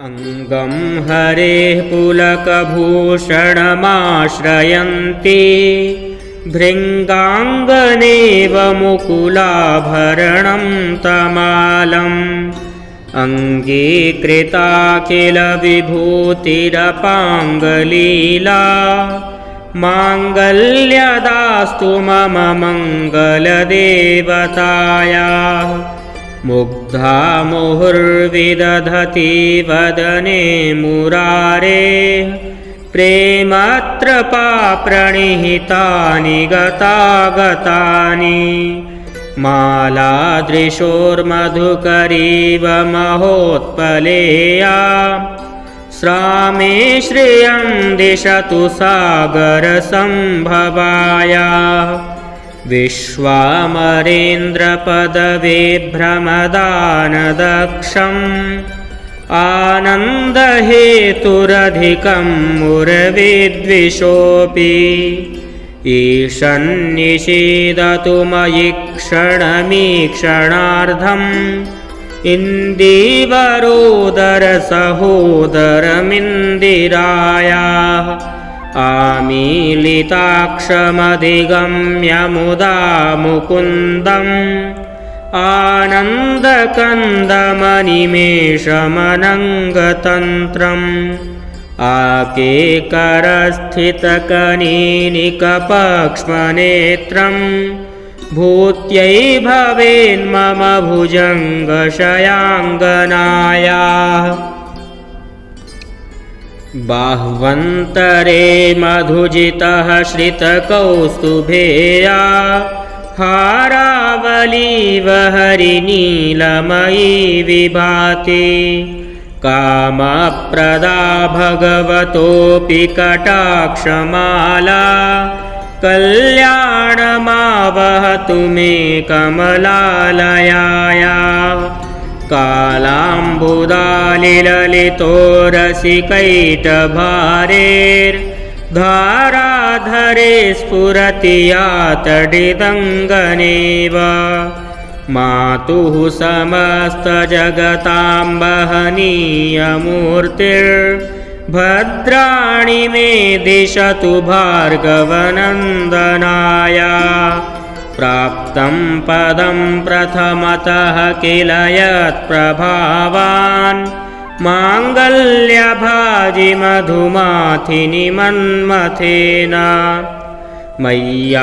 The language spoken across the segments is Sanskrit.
अंगं हरेः पुलकभूषणमाश्रयन्ति भृङ्गाङ्गनेव मुकुलाभरणं तमालम् अङ्गीकृताखिलविभूतिरपाङ्गलीला माङ्गल्यदास्तु मम मङ्गलदेवतायाः मुग्धा मुहुर्विदधति वदने मुरारेः प्रेमत्रपा प्रणिहितानि गतागतानि मालादृशोर्मधुकरीव महोत्पलेया श्रामे श्रियं दिशतु सागरसम्भवाया विश्वामरेन्द्रपदविभ्रमदानदक्षम् आनन्दहेतुरधिकं मुरविद्विषोऽपि ईशन्निषीदतु मयि क्षणमीक्षणार्धम् इन्दीवरोदरसहोदरमिन्दिरायाः आमीलिताक्षमधिगम्य मुदा मुकुन्दम् आनन्दकन्दमनिमेषमनङ्गतन्त्रम् आकेकरस्थितकनीनिकपक्ष्मनेत्रम् भूत्यै भवेन्मम भुजङ्गशयाङ्गनायाः बाह्वन्तरे मधुजितः श्रितकौस्तुभेया हारावलीव हरिनीलमयी विभाति कामप्रदा भगवतोऽपि कटाक्षमाला कल्याणमावहतु मे कमलालयायाः कालाम्बुदालिललितो रसिकैटभारेर्धाराधरे स्फुरति यातडिदङ्गनेव मातुः समस्तजगतां वहनीयमूर्तिर्भद्राणि मे दिशतु भार्गवनन्दनाया प्राप्तं पदं प्रथमतः किल यत्प्रभावान् माङ्गल्यभाजि मधुमाथिनि मन्मथेन मय्यापतेत्तदिह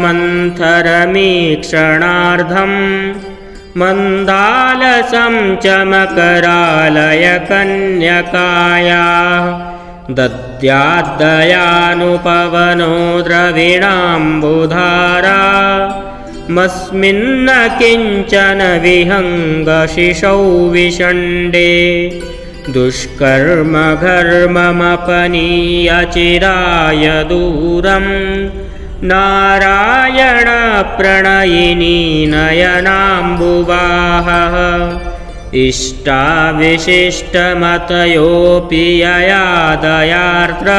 मन्थरमीक्षणार्धम् मन्दालसं च मकरालय कन्यकायाः दद्याद्दयानुपवनो द्रविणाम्बुधारा मस्मिन्न किञ्चन विहङ्गशिशौ विषण्डे दुष्कर्म घर्ममपनीय चिराय दूरम् नारायण प्रणयिनी नयनाम्बुवाहः इष्टाविशिष्टमतयोऽपि यया दयार्द्र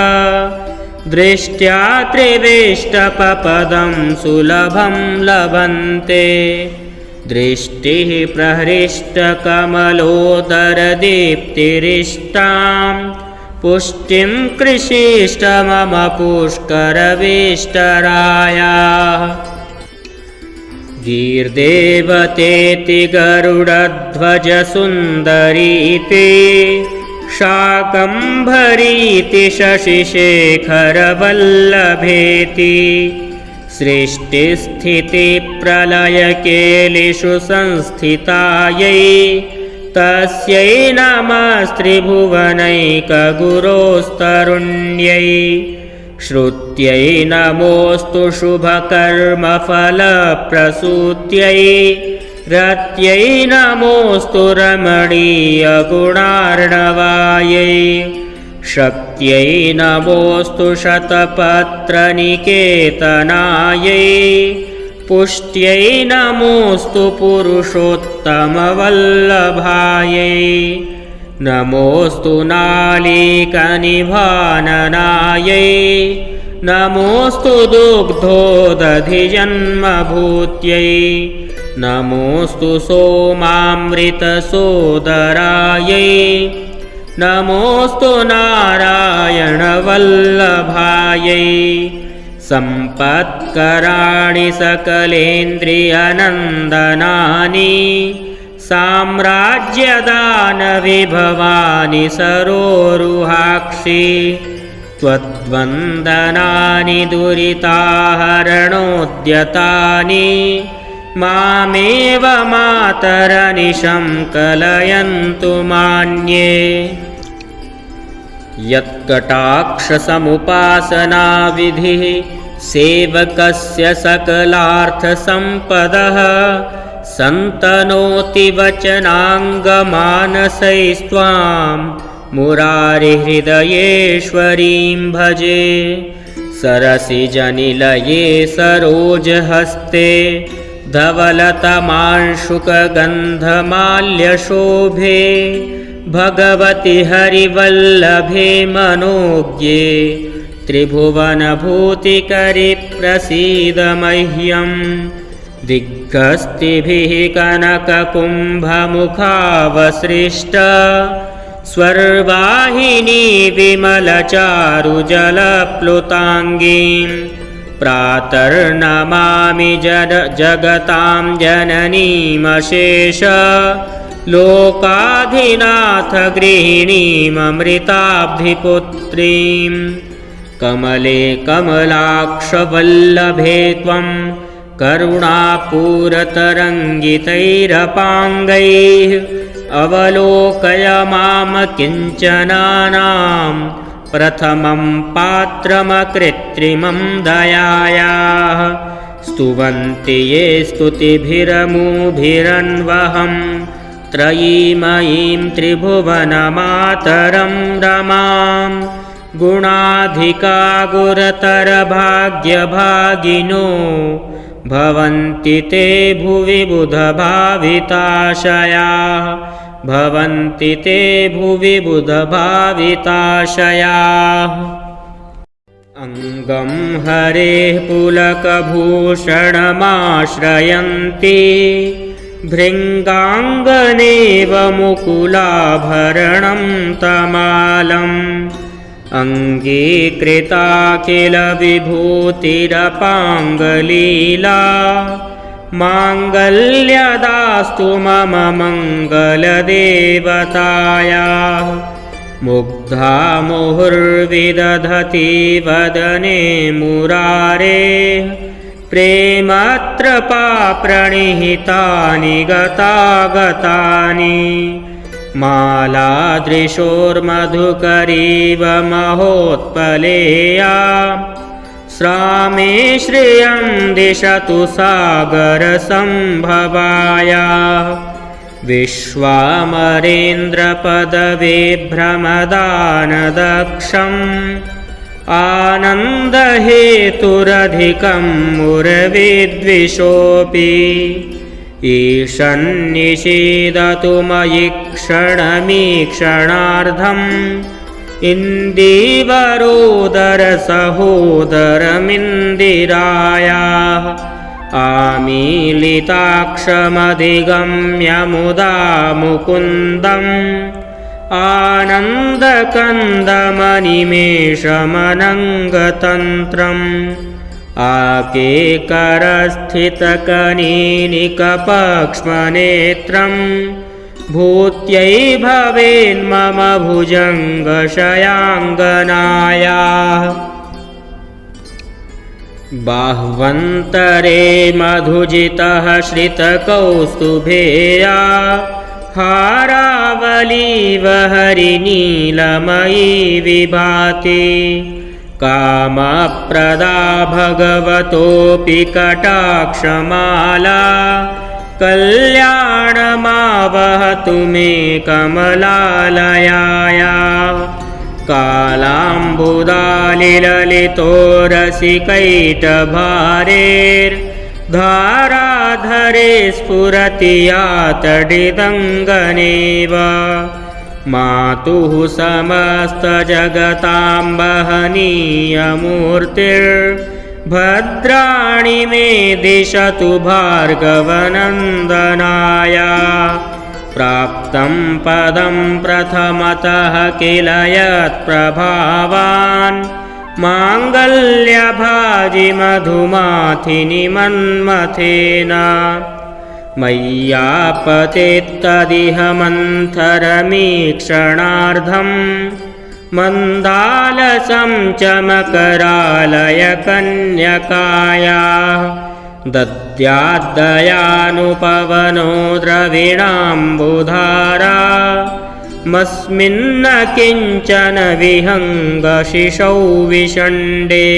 दृष्ट्या त्रिविष्टपपदं सुलभं लभन्ते दृष्टिः प्रहृष्टकमलोदरदीप्तिरिष्टां पुष्टिं कृषीष्ट मम पुष्करविष्टरायाः गीर्देवतेति गरुडध्वजसुन्दरीति शाकम्भरीति शशिशेखरवल्लभेति सृष्टिस्थितिप्रलयकेलिषु संस्थितायै तस्यै नमस्त्रिभुवनैकगुरोस्तरुण्यै श्रुत्यै नमोऽस्तु शुभकर्मफलप्रसूत्यै रत्यै नमोऽस्तु रमणीयगुणार्णवायै शक्त्यै नमोऽस्तु शतपत्रनिकेतनायै पुष्ट्यै नमोऽस्तु पुरुषोत्तमवल्लभायै नमोऽस्तु नालीकनिभाननायै नमोऽस्तु दुग्धोदधिजन्मभूत्यै नमोऽस्तु सोमामृतसोदरायै नमोऽस्तु नारायणवल्लभायै सम्पत्कराणि सकलेन्द्रियनन्दनानि साम्राज्यदानविभवानि सरोरुहाक्षि त्वद्वन्दनानि दुरिताहरणोद्यतानि मामेव मातरनिशं कलयन्तु मान्ये यत्कटाक्षसमुपासनाविधिः सेवकस्य सकलार्थसम्पदः सन्तनोति वचनाङ्गमानसैस्त्वां मुरारिहृदयेश्वरीं भजे सरसिजनिलये सरोजहस्ते धवलतमांशुकगन्धमाल्यशोभे भगवति हरिवल्लभे मनोज्ञे त्रिभुवनभूतिकरि प्रसीद मह्यं दिग्गस्तिभिः कनककुम्भमुखावसृष्ट स्वर्वाहिनी विमलचारुजलप्लुताङ्गीं प्रातर्नमामि जगतां जननीमशेष लोकाधिनाथ गृहिणीममृताब्धिपुत्रीं कमले कमलाक्षवल्लभे त्वं करुणापूरतरङ्गितैरपाङ्गैः अवलोकय माम किञ्चनानां प्रथमं पात्रमकृत्रिमं दयायाः स्तुवन्ति ये स्तुतिभिरमुभिरन्वहं त्रयीमयीं त्रिभुवनमातरं रमां गुणाधिका गुरतरभाग्यभागिनो भवन्ति ते भुवि बुधभाविताशयाः भवन्ति ते भुवि बुधभाविताशयाः अङ्गं हरेः पुलकभूषणमाश्रयन्ति भृङ्गाङ्गनेव मुकुलाभरणं तमालम् अङ्गीकृता किल विभूतिरपाङ्गलीला माङ्गल्यदास्तु मम मङ्गलदेवतायाः मुग्धा मुहुर्विदधति वदने मुरारेः प्रेमत्रपाप्रणिहितानि गतागतानि मालादृशोर्मधुकरीव महोत्पलेया श्रामे श्रियं दिशतु सागरसम्भवाया विश्वामरेन्द्रपदविभ्रमदानदक्षम् आनन्दहेतुरधिकं मुरविद्विषोऽपि ईशन्निषीदतु मयि क्षणमीक्षणार्धम् इन्दीवरोदरसहोदरमिन्दिरायाः आमीलिताक्षमधिगम्य मुदा मुकुन्दम् आनन्दकन्दमनिमेषमनङ्गतन्त्रम् आकेकरस्थितकनीनिकपक्ष्मनेत्रं भूत्यै भवेन्मम भुजङ्गशयाङ्गनायाः बाह्वन्तरे मधुजितः श्रितकौस्तुभेया हारावलीव हरिनीलमयी विभाति कामप्रदा भगवतोऽपि कटाक्षमाला कल्याणमावहतु मे कमलालयाया कालाम्बुदालिललितोरसिकैटभारेर्धाराधरे स्फुरति यातडिदङ्गनेव मातुः समस्तजगतां वहनीयमूर्तिर् भद्राणि मे दिशतु भार्गवनन्दनाय प्राप्तं पदं प्रथमतः किल यत्प्रभावान् माङ्गल्यभाजि मधुमाथिनि मन्मथेन मय्यापतेत्तदिह मन्थरमीक्षणार्धं मन्दालसं च मकरालय कन्यकाया दद्याद्दयानुपवनो द्रविणाम्बुधारा मस्मिन्न किञ्चन विहङ्गशिशौ विषण्डे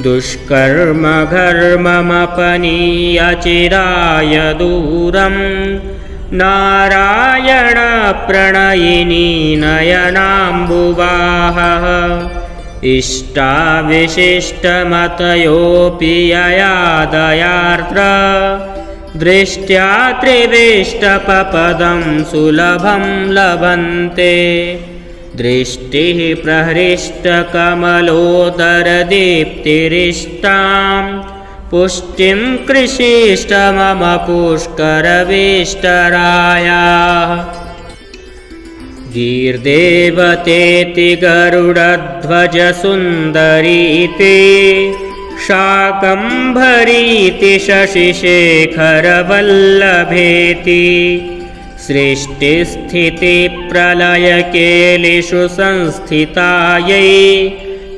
दुष्कर्म घर्ममपनीय चिराय दूरं नारायण प्रणयिनी नयनाम्बुवाहः इष्टाविशिष्टमतयोऽपि यया दयार्द्र दृष्ट्या त्रिविष्टपपदं सुलभं लभन्ते दृष्टिः प्रहृष्टकमलोदरदीप्तिरिष्टां पुष्टिं कृषीष्ट मम पुष्करवेष्टरायाः गीर्देवतेति गरुडध्वजसुन्दरीति शाकम्भरीति शशिशेखरवल्लभेति सृष्टिस्थितिप्रलयकेलिषु संस्थितायै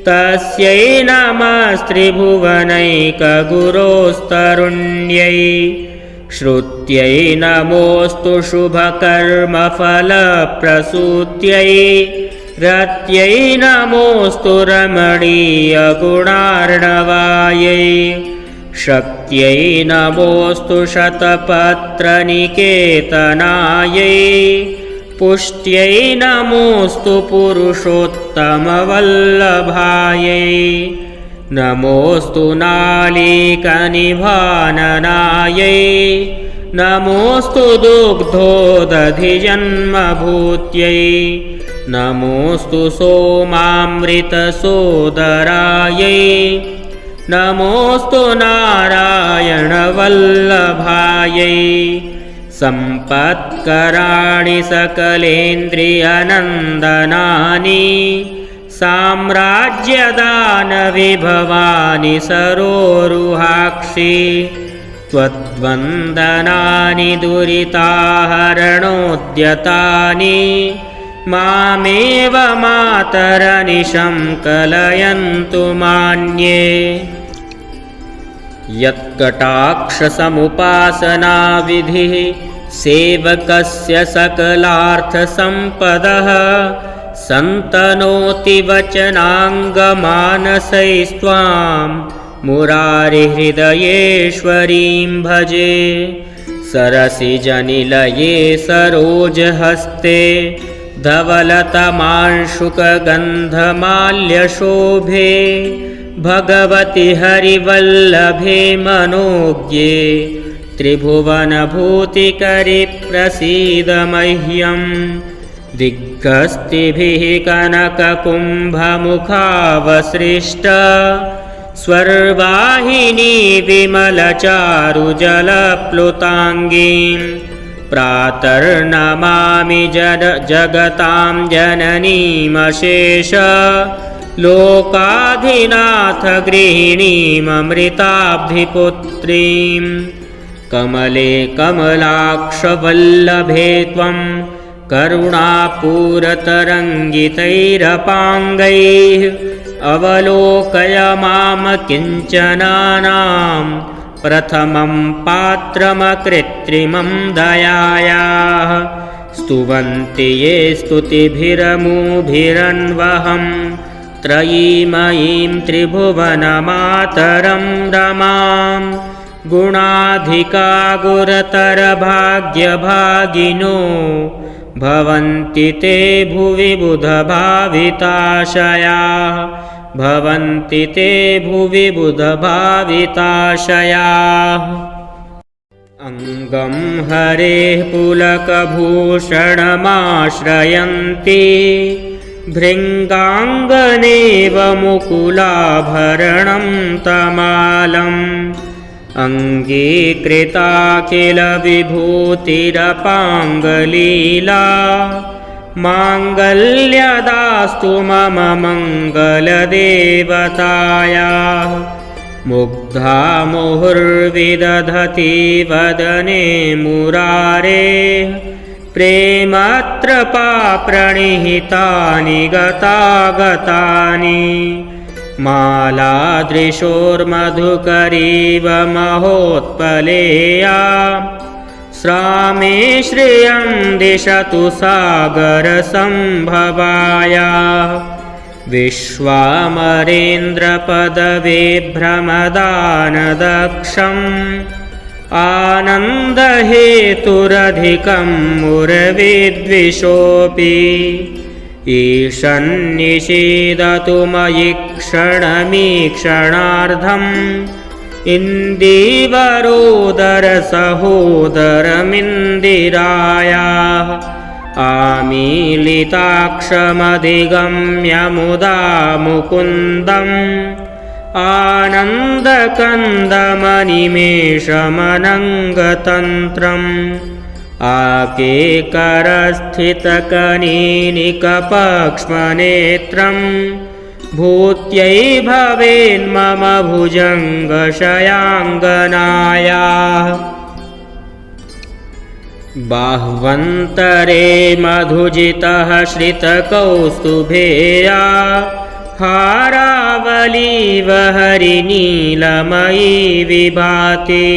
तस्यै नमस्त्रिभुवनैकगुरोस्तरुण्यै श्रुत्यै नमोऽस्तु शुभकर्मफलप्रसूत्यै रत्यै नमोऽस्तु रमणीयगुणार्णवायै शक्त्यै नमोऽस्तु शतपत्रनिकेतनायै पुष्ट्यै नमोऽस्तु पुरुषोत्तमवल्लभायै नमोऽस्तु नालीकनिभाननायै नमोऽस्तु दुग्धोदधिजन्मभूत्यै नमोऽस्तु सोमामृतसोदरायै नमोऽस्तु नारायणवल्लभायै सम्पत्कराणि सकलेन्द्रियनन्दनानि साम्राज्यदानविभवानि सरोरुहाक्षि त्वद्वन्दनानि दुरिताहरणोद्यतानि मामेव मातरनिशं कलयन्तु मान्ये यत्कटाक्षसमुपासनाविधिः सेवकस्य सकलार्थसम्पदः सन्तनोति वचनाङ्गमानसैस्त्वां मुरारिहृदयेश्वरीं भजे सरसिजनिलये सरोजहस्ते धवलतमांशुकगन्धमाल्यशोभे भगवति हरिवल्लभे मनोज्ञे त्रिभुवनभूतिकरि प्रसीद मह्यम् दिग्गस्तिभिः कनककुम्भमुखावसृष्ट स्वर्वाहिनी विमलचारुजलप्लुताङ्गीं प्रातर्नमामि जगतां जननीमशेष लोकाधिनाथ गृहिणीममृताब्धिपुत्रीं कमले कमलाक्षवल्लभे त्वं करुणापूरतरङ्गितैरपाङ्गैः अवलोकय माम किञ्चनानां प्रथमं पात्रमकृत्रिमं दयायाः स्तुवन्ति ये स्तुतिभिरमुभिरन्वहं त्रयीमयीं त्रिभुवनमातरं रमां गुणाधिका गुरतरभाग्यभागिनो भवन्ति ते भुवि बुधभाविताशयाः भवन्ति ते भुवि बुधभाविताशयाः अङ्गं हरेः पुलकभूषणमाश्रयन्ति भृङ्गाङ्गनेव मुकुलाभरणं तमालम् अङ्गीकृता किल विभूतिरपाङ्गलीला माङ्गल्यदास्तु मम मङ्गलदेवतायाः मुग्धा मुहुर्विदधति वदने मुरारेः प्रेमत्र प्रणिहितानि गतागतानि मालादृशोर्मधुकरीव महोत्पलेया श्रामे श्रियं दिशतु सागरसम्भवाया विश्वामरेन्द्रपदविभ्रमदानदक्षम् आनन्दहेतुरधिकं मुरविद्विषोऽपि ईशन्निषीदतु मयि क्षणमीक्षणार्धम् इन्दीवरोदरसहोदरमिन्दिरायाः आमीलिताक्षमधिगम्य मुदा मुकुन्दम् आनन्दकन्दमनिमेषमनङ्गतन्त्रम् आकेकरस्थितकनीनिकपक्ष्मनेत्रम् भूत्यै भवेन्मम भुजङ्गशयाङ्गनायाः बाह्वन्तरे मधुजितः श्रितकौस्तुभेया हारावलीव हरिनीलमयी विभाति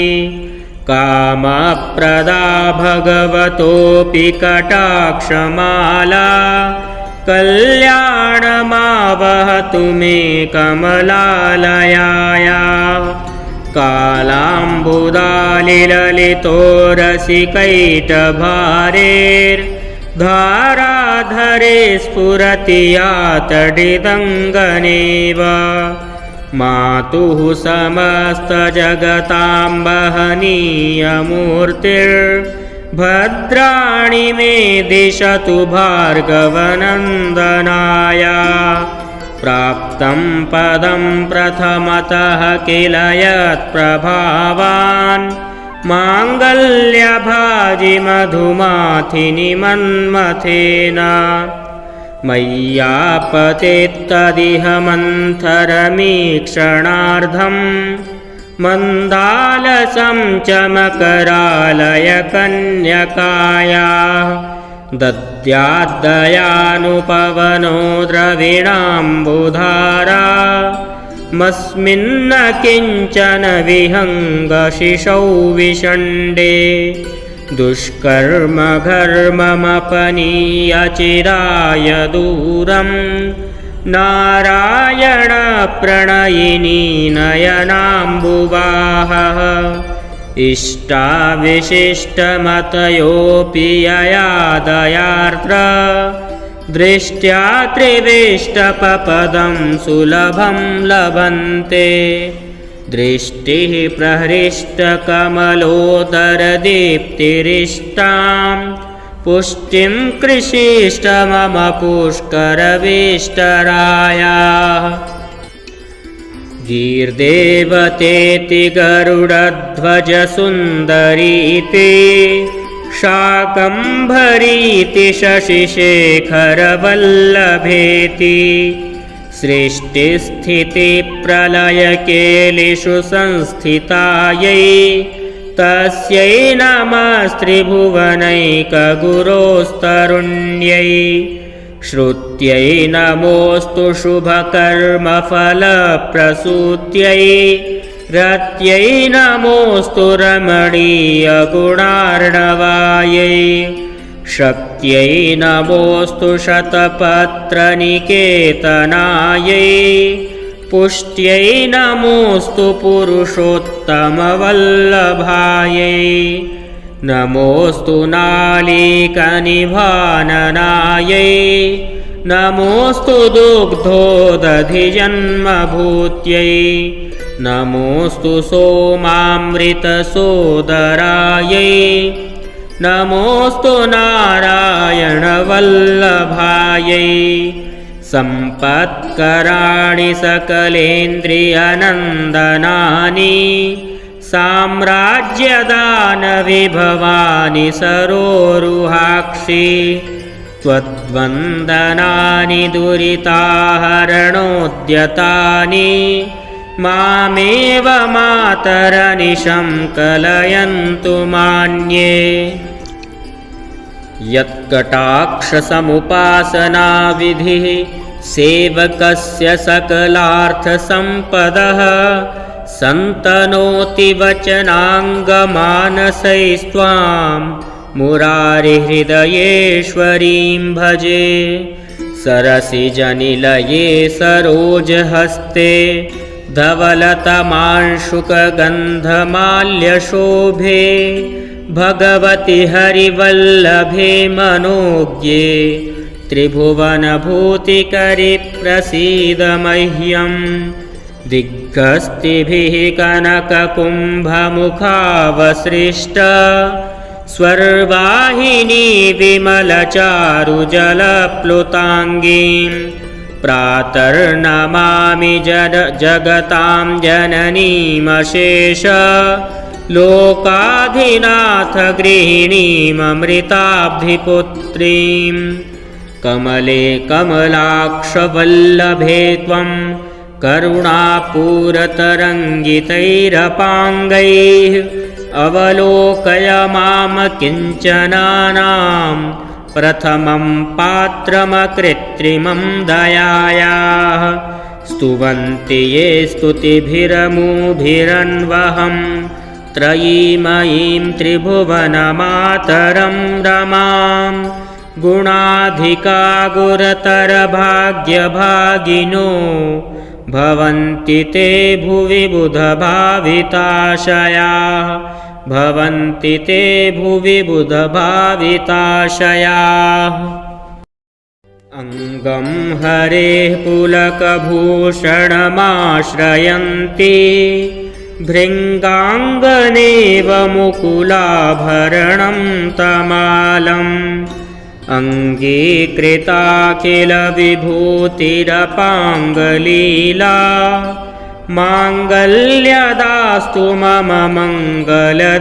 कामप्रदा भगवतोऽपि कटाक्षमाला कल्याणमावहतु मे कमलालयाया कालाम्बुदालिललितोरसिकैटभारेर्धाराधरे स्फुरति या तडिदङ्गनेव मातुः समस्तजगतां वहनीयमूर्तिर्भद्राणि मे दिशतु भार्गवनन्दनाया प्राप्तं पदं प्रथमतः किल यत्प्रभावान् माङ्गल्यभाजि मधुमाथिनि मन्मथेन मय्यापतेत्तदिह मन्थरमीक्षणार्धम् मन्दालसं च मकरालय कन्यकाया दद्याद्दयानुपवनो द्रविणाम्बुधारा मस्मिन्न किञ्चन विहङ्गशिशौ विषण्डे दुष्कर्मघर्ममपनीयचिराय दूरं नारायणप्रणयिनी नयनाम्बुवाहः इष्टाविशिष्टमतयोऽपि यया दयार्द्र दृष्ट्या त्रिविष्टपपदं सुलभं लभन्ते दृष्टिः प्रहृष्टकमलोदरदीप्तिरिष्टां पुष्टिं कृषीष्ट मम पुष्करविष्टरायाः गीर्देवतेति गरुडध्वजसुन्दरीति शाकम्भरीति शशिशेखरवल्लभेति सृष्टिस्थितिप्रलयकेलिषु संस्थितायै तस्यै नमस्त्रिभुवनैकगुरोस्तरुण्यै श्रुत्यै नमोऽस्तु शुभकर्मफलप्रसूत्यै रत्यै नमोऽस्तु रमणीयगुणार्णवायै शक्त्यै नमोऽस्तु शतपत्रनिकेतनायै पुष्ट्यै नमोऽस्तु पुरुषोत्तमवल्लभायै नमोऽस्तु नालीकनिभाननायै नमोऽस्तु दुग्धोदधिजन्मभूत्यै नमोऽस्तु सोमामृतसोदरायै नमोऽस्तु नारायणवल्लभायै सम्पत्कराणि सकलेन्द्रियनन्दनानि साम्राज्यदानविभवानि सरोरुहाक्षि त्वद्वन्दनानि दुरिताहरणोद्यतानि मामेव मातरनिशं कलयन्तु मान्ये। यत्कटाक्षसमुपासनाविधिः सेवकस्य सकलार्थसम्पदः सन्तनोति वचनाङ्गमानसैस्त्वां मुरारिहृदयेश्वरीं भजे। सरसिजनिलये सरोजहस्ते धवलतमांशुकगन्धमाल्यशोभे भगवति हरिवल्लभे मनोज्ञे त्रिभुवनभूतिकरि प्रसीद मह्यम्। दिग्गस्तिभिः कनककुम्भमुखावसृष्ट स्वर्वाहिनी विमलचारुजलप्लुताङ्गीं प्रातर्नमामि जगतां जननीमशेष लोकाधिनाथ गृहिणीममृताब्धिपुत्रीं। कमले कमलाक्षवल्लभे त्वं करुणापूरतरङ्गितैरपाङ्गैः अवलोकय मां किञ्चनानां प्रथमं पात्रमकृत्रिमं दयायाः। स्तुवन्ति ये स्तुतिभिरमुभिरन्वहं त्रयीमयीं त्रिभुवनमातरं रमां। गुणाधिका गुरतरभाग्यभागिनो भवन्ति ते भुवि बुधभाविताशयाः। भवन्ति ते भुवि बुधभाविताशयाः। अङ्गं हरेः पुलकभूषणमाश्रयन्ति भृङ्गाङ्गनेव मुकुलाभरणं तमालम्। अङ्गीकृता किल विभूतिरपाङ्गलीला माङ्गल्यदास्तु मम मङ्गलदेवतायाः।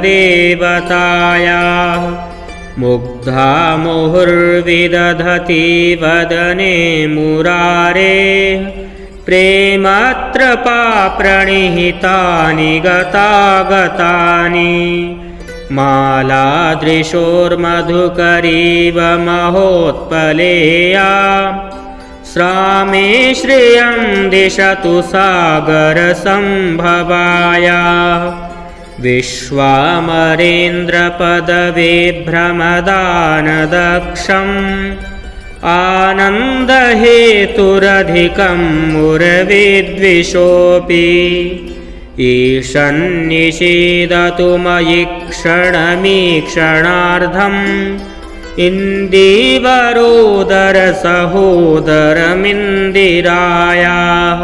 मुग्धा मुहुर्विदधति वदने मुरारेः प्रेमत्र प्रणिहितानि गतागतानि। मालादृशोर्मधुकरीव महोत्पलेया श्रामे श्रियं दिशतु सागरसम्भवाया। विश्वामरेन्द्रपदविभ्रमदानदक्षम् आनन्दहेतुरधिकं मुरविद्विषोऽपि। ईशन्निषीदतु मयि क्षणमीक्षणार्धम् इन्दीवरोदरसहोदरमिन्दिरायाः।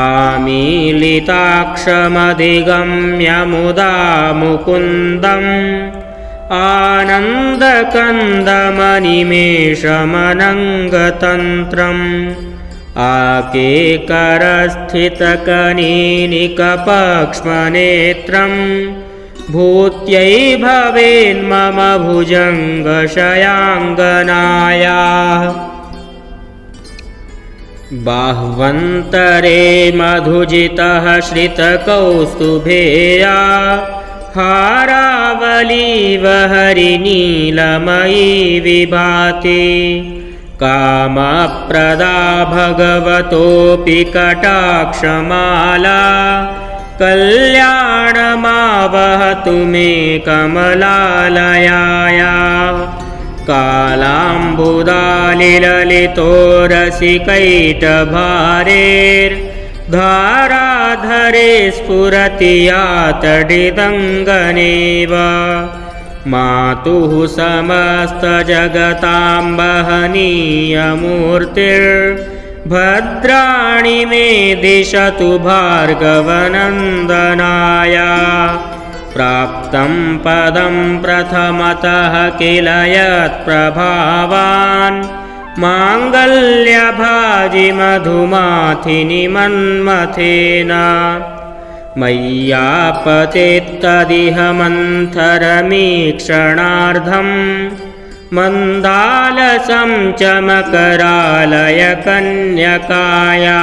आमीलिताक्षमधिगम्य मुदा मुकुन्दम् आनन्दकन्दमनिमेषमनङ्गतन्त्रम्। आकेकरस्थितकनीनिकपक्ष्मनेत्रं भूत्यै भवेन्मम भुजङ्गशयाङ्गनायाः। बाह्वन्तरे मधुजितः श्रितकौस्तुभेया हारावलीव हरिनीलमयी विभाति। कामप्रदा भगवतोऽपि कटाक्षमाला कल्याणमावहतु मे कमलालयाया। कालाम्बुदालिललितो रसिकैटभारेर्धाराधरे स्फुरति यातडिदङ्गनेव। मातुः समस्तजगतां वहनीयमूर्तिर्भद्राणि मे दिशतु भार्गवनन्दनाया। प्राप्तं पदं प्रथमतः किल यत्प्रभावान् माङ्गल्यभाजि मधुमाथिनि मन्मथेन मय्यापतेत्तदिह मन्थरमीक्षणार्धम् मन्दालसं च मकरालय कन्यकाया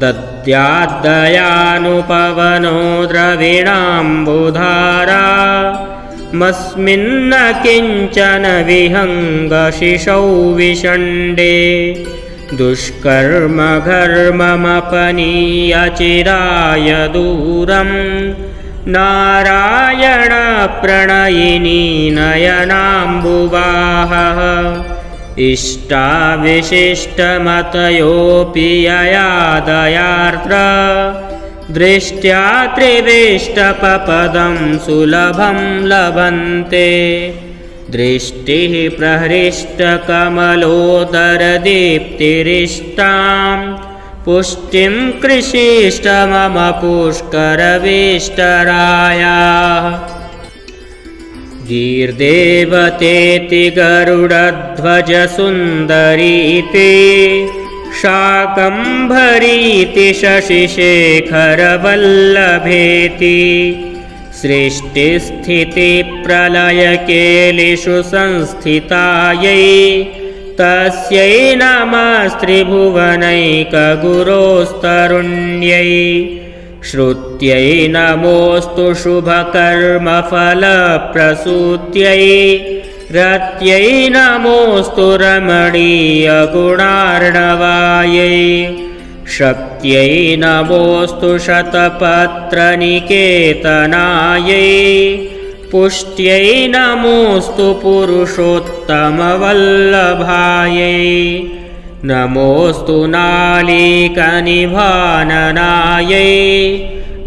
दद्याद्दयानुपवनो द्रविणाम्बुधारा मस्मिन्न किञ्चन विहङ्गशिशौ विषण्डे दुष्कर्मघर्ममपनीय चिराय दूरम् नारायणप्रणयिनी नयनाम्बुवाहः इष्टाविशिष्टमतयोऽपि यया दयार्द्र दृष्ट्या त्रिविष्टपपदं सुलभं लभन्ते दृष्टिः प्रहृष्टकमलोदरदीप्तिरिष्टां पुष्टिं कृषीष्ट मम पुष्करवेष्टरायाः गीर्देवतेति गरुडध्वजसुन्दरीति शाकम्भरीति शशिशेखरवल्लभेति सृष्टिस्थितिप्रलयकेलिषु संस्थितायै तस्यै नमस्त्रिभुवनैकगुरोस्तरुण्यै श्रुत्यै नमोऽस्तु शुभकर्मफलप्रसूत्यै रत्यै नमोऽस्तु रमणीयगुणार्णवायै शक्त्यै नमोऽस्तु शतपत्रनिकेतनायै पुष्ट्यै नमोऽस्तु पुरुषोत्तमवल्लभायै नमोऽस्तु नालीकनिभाननायै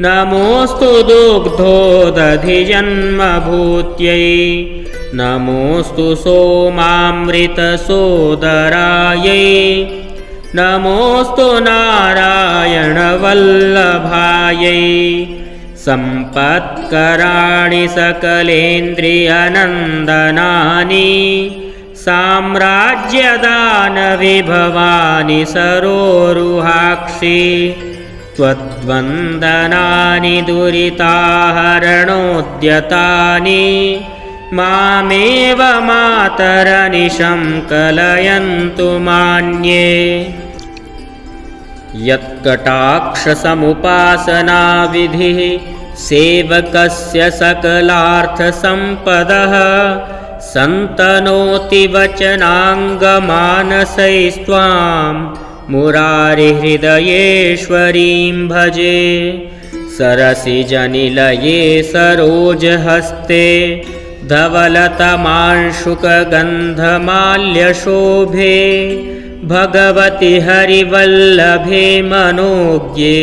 नमोऽस्तु दुग्धोदधिजन्मभूत्यै नमोऽस्तु सोमामृतसोदरायै नमोऽस्तु नारायणवल्लभायै सम्पत्कराणि सकलेन्द्रियनन्दनानि साम्राज्यदानविभवानि सरोरुहाक्षि त्वद्वन्दनानि दुरिताहरणोद्यतानि मामेव मातरनिशं कलयन्तु मान्ये यत्कटाक्षसमुपासनाविधिः सेवकस्य सकलार्थसम्पदः सन्तनोति वचनाङ्गमानसैस्त्वां मुरारिहृदयेश्वरीं भजे सरसिजनिलये सरोजहस्ते धवलतमांशुकगन्धमाल्यशोभे भगवति हरिवल्लभे मनोज्ञे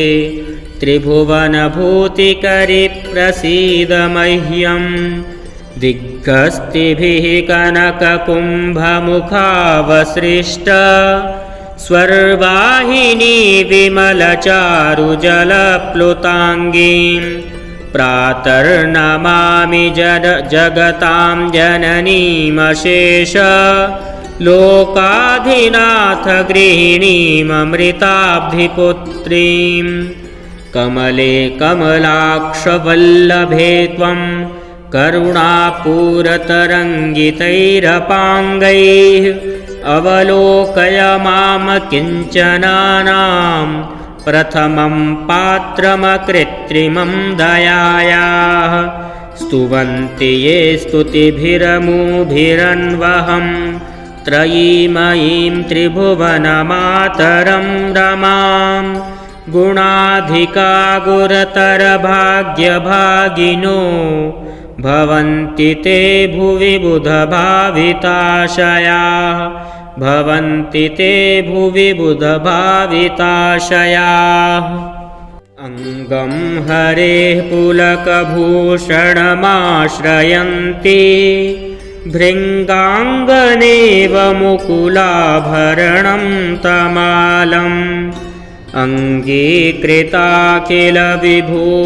त्रिभुवनभूतिकरि प्रसीद मह्यम् दिग्गस्तिभिः कनककुम्भमुखावसृष्ट स्वर्वाहिनी विमलचारुजलप्लुताङ्गीं प्रातर्नमामि जगतां जननीमशेष लोकाधिनाथ गृहिणीममृताब्धिपुत्रीं कमले कमलाक्षवल्लभे त्वं करुणापूरतरङ्गितैरपाङ्गैः अवलोकय माम किञ्चनानां प्रथमं पात्रमकृत्रिमं दयायाः स्तुवन्ति ये स्तुतिभिरमुभिरन्वहं त्रयीमयीं त्रिभुवनमातरं रमां गुणाधिका गुरतरभाग्यभागिनो भवन्ति ते भुवि बुधभाविताशयाः भवन्ति ते भुवि बुधभाविताशयाः अङ्गं हरेः पुलकभूषणमाश्रयन्ति भृङ्गाङ्गनेव मुकुलाभरणं तमालम् अङ्गीकृता किल विभूतिरपाङ्गलीला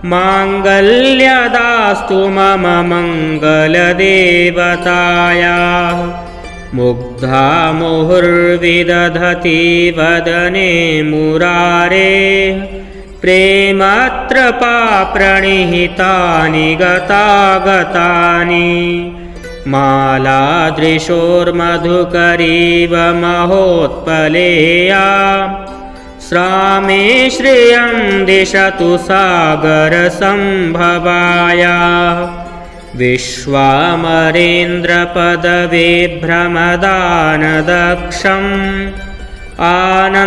माङ्गल्यदास्तु मम मङ्गलदेवतायाः मुग्धा मुहुर्विदधति वदने मुरारेः प्रेमत्रपाप्रणिहितानि गतागतानि मालादृशोर्मधुकरीव महोत्पलेया श्रामे श्रियं दिशतु सागरसम्भवाया विश्वामरेन्द्रपदविभ्रमदानदक्षम् आनन्दहेतुरधिकं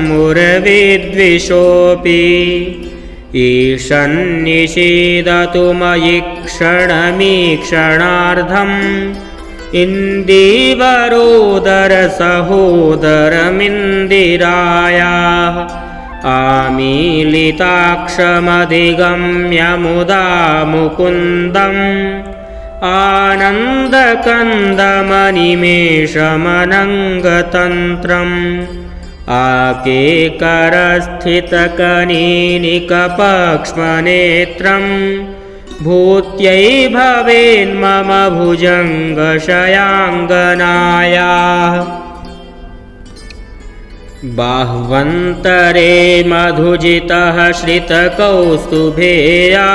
मुरविद्विषोऽपि ईशन्निषीदतु मयि क्षणमीक्षणार्धम् इन्दीवरोदरसहोदरमिन्दिरायाः आमीलिताक्षमधिगम्य मुदा मुकुन्दम् आनन्दकन्दमनिमेषमनङ्गतन्त्रम् आकेकरस्थितकनीनिकपक्ष्मनेत्रम् भूत्यै भवेन्मम भुजङ्गशयाङ्गनायाः बाह्वन्तरे मधुजितः श्रितकौस्तुभेया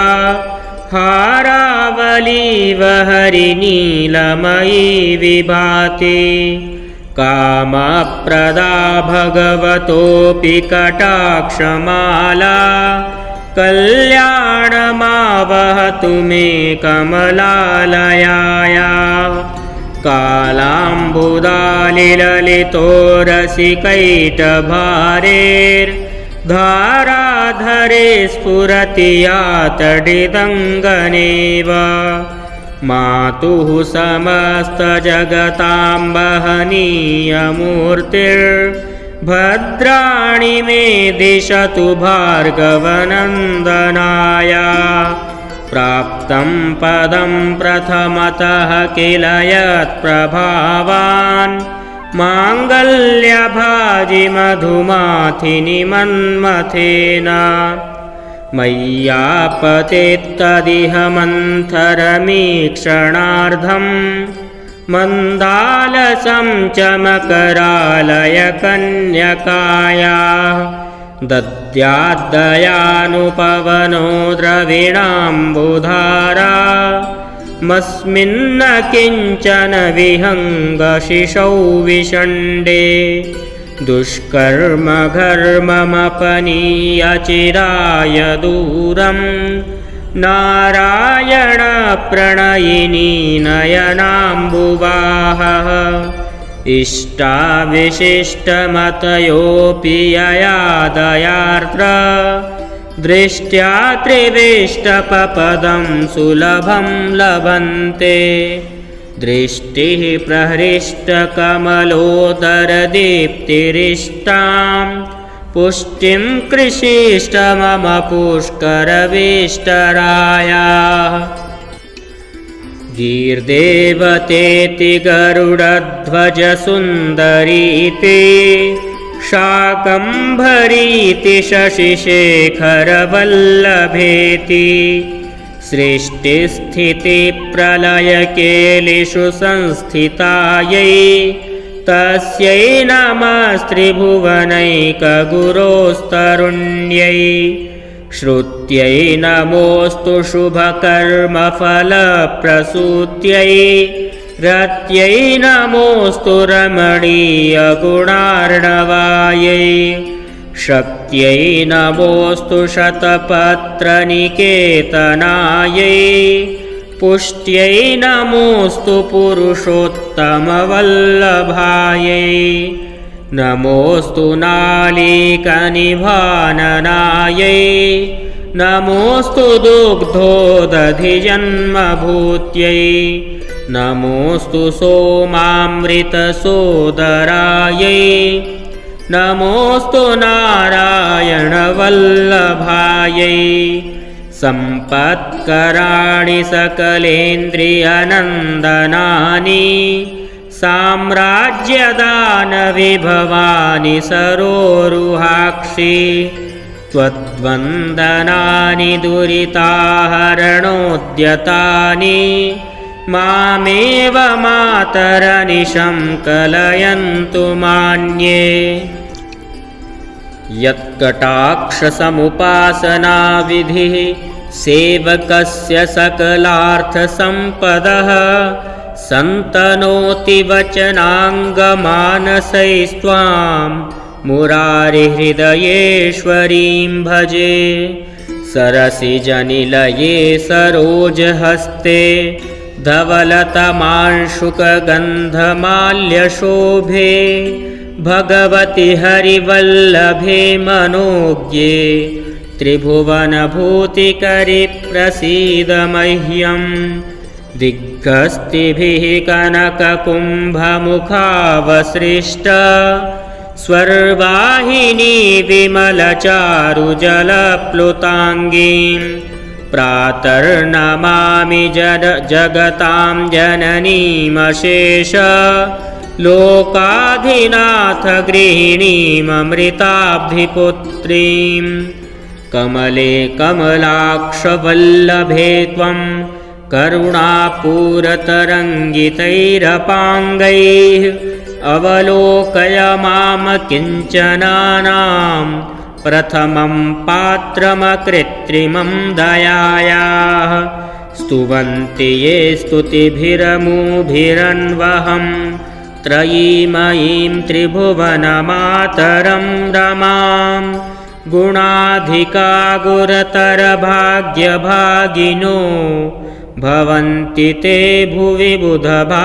हारावलीव हरिनीलमयी विभाति कामप्रदा भगवतोऽपि कटाक्षमाला कल्याणमावहतु मे कमलालयाया कालाम्बुदालिललितोरसिकैटभारेर्धाराधरे स्फुरति या तडिदङ्गनेव मातुः समस्तजगतां वहनीयमूर्तिर्भद्राणि मे दिशतु भार्गवनन्दनाया प्राप्तं पदं प्रथमतः किल यत्प्रभावान् माङ्गल्यभाजि मधुमाथिनि मन्मथेन मय्यापतेत्तदिह मन्थरमीक्षणार्धम् मन्दालसं च मकरालयकन्यकाया दद्याद्दयानुपवनो द्रविणाम्बुधारा मस्मिन्न किञ्चन विहङ्गशिशौ विषण्डे दुष्कर्म घर्ममपनीय चिराय दूरम् नारायणप्रणयिनी नयनाम्बुवाहः इष्टाविशिष्टमतयोऽपि यया दयार्द्र दृष्ट्या त्रिविष्टपपदं सुलभं लभन्ते दृष्टिः प्रहृष्टकमलोदरदीप्तिरिष्टां पुष्टिं कृषीष्ट मम पुष्करविष्टरायाः गीर्देवतेति गरुडध्वजसुन्दरीति शाकम्भरीति शशिशेखरवल्लभेति सृष्टिस्थितिप्रलयकेलिषु संस्थितायै तस्यै नमस्त्रिभुवनैकगुरोस्तरुण्यै श्रुत्यै नमोऽस्तु शुभकर्मफलप्रसूत्यै रत्यै नमोऽस्तु रमणीयगुणार्णवायै शक्त्यै नमोऽस्तु शतपत्रनिकेतनायै पुष्ट्यै नमोऽस्तु पुरुषोत्तमवल्लभायै नमोऽस्तु नालीकनिभाननायै नमोऽस्तु दुग्धोदधिजन्मभूत्यै नमोऽस्तु सोमामृतसोदरायै नमोऽस्तु नारायणवल्लभायै सम्पत्कराणि सकलेन्द्रियनन्दनानि साम्राज्यदानविभवानि सरोरुहाक्षि त्वद्वन्दनानि दुरिताहरणोद्यतानि मामेव मातरनिशं कलयन्तु मान्ये। यत्कटाक्षसमुपासनाविधिः सेवकस्य सकलार्थसम्पदः सन्तनोति वचनाङ्गमानसैस्त्वां मुरारिहृदयेश्वरीं भजे। सरसिजनिलये सरोजहस्ते धवलतमांशुकगन्धमाल्यशोभे भगवति हरिवल्लभे मनोज्ञे त्रिभुवनभूतिकरि प्रसीद मह्यम्। दिग्गस्तिभिः कनककुम्भमुखावसृष्ट स्वर्वाहिनी विमलचारुजलप्लुताङ्गीं प्रातर्नमामि जगतां जननीमशेष लोकाधिनाथ गृहिणीममृताब्धिपुत्रीं। कमले कमलाक्षवल्लभे त्वं करुणापूरतरङ्गितैरपाङ्गैः अवलोकय माम किञ्चनानां प्रथमं पात्रमकृत्रिमं दयायाः। स्तुवन्ति ये स्तुतिभिरमुभिरन्वहं त्रयीमयीं त्रिभुवनमातरं रमां। गुणाधिका गुरतरभाग्यभागिनो भवन्ति ते भुवि बुधभाविताशयाः।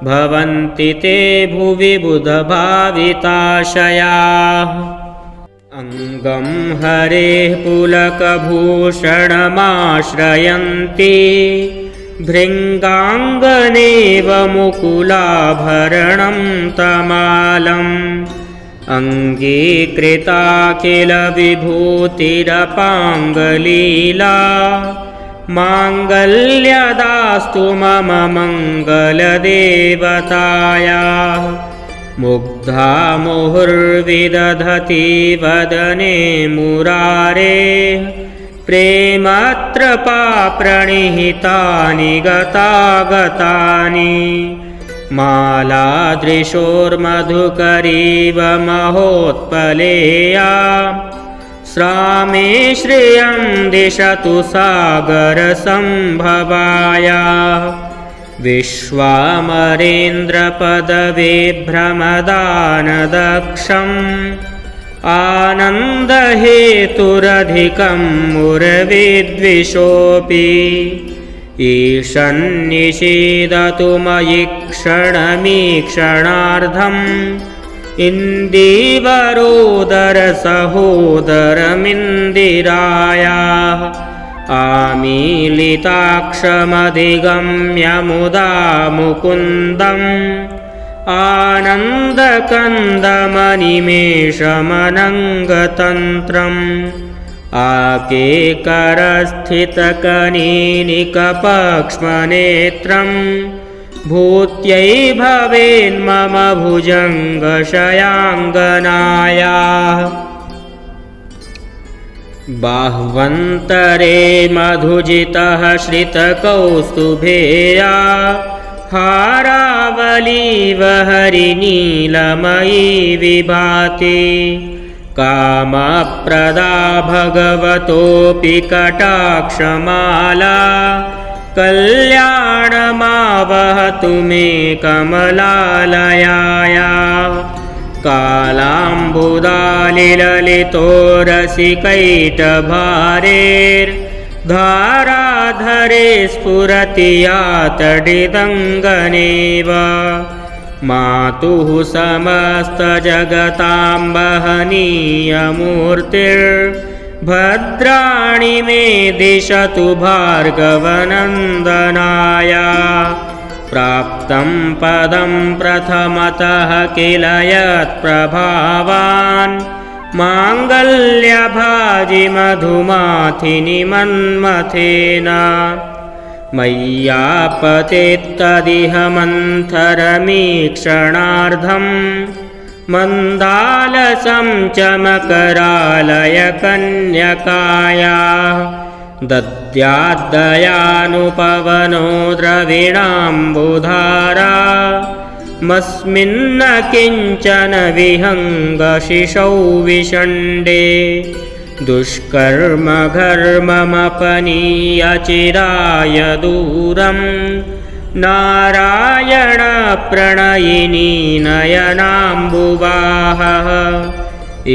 भवन्ति ते भुवि बुधभाविताशयाः। अङ्गं हरेः पुलकभूषणमाश्रयन्ति भृङ्गाङ्गनेव मुकुलाभरणं तमालम्। अङ्गीकृता किल विभूतिरपाङ्गलीला माङ्गल्यदास्तु मम मङ्गलदेवतायाः। मुग्धा मुहुर्विदधति वदने मुरारेः प्रेमत्र प्रणिहितानि गतागतानि। मालादृशोर्मधुकरीव महोत्पलेया श्रामे श्रियं दिशतु सागरसम्भवाया। विश्वामरेन्द्रपदवे भ्रमदानदक्षम् आनन्दहेतुरधिकं मुरविद्विषोऽपि। ईशन्निषीदतु मयि क्षणमीक्षणार्धम् इन्दीवरोदरसहोदरमिन्दिरायाः। आमीलिताक्षमधिगम्य मुदा मुकुन्दम् आनन्दकन्दमनिमेषमनङ्गतन्त्रम्। आकेकरस्थितकनीनिकपक्ष्मनेत्रं भूत्यै भवेन्मम भुजङ्गशयाङ्गनायाः। बाह्वन्तरे मधुजितः श्रितकौस्तुभेया हारावलीव हरिनीलमयी विभाति। कामप्रदा भगवतोऽपि कटाक्षमाला कल्याणमावहतु मे कमलालयाया। कालाम्बुदालिललितो रसिकैटभारेर्धाराधरे स्फुरति यातडिदङ्गनेव। मातुः समस्तजगतां वहनीयमूर्तिर्भद्राणि मे दिशतु भार्गवनन्दनाया। प्राप्तं पदं प्रथमतः किल यत्प्रभावान् माङ्गल्यभाजि मधुमाथिनि मन्मथेन। मय्यापतेत्तदिह मन्थरमीक्षणार्धं मन्दालसं च मकरालयकन्यकायाः दद्याद्दयानुपवनो द्रविणाम्बुधारा मस्मिन्न किञ्चन विहङ्गशिशौ विषण्डे दुष्कर्मघर्ममपनीय चिराय दूरम् नारायणप्रणयिनी नयनाम्बुवाहः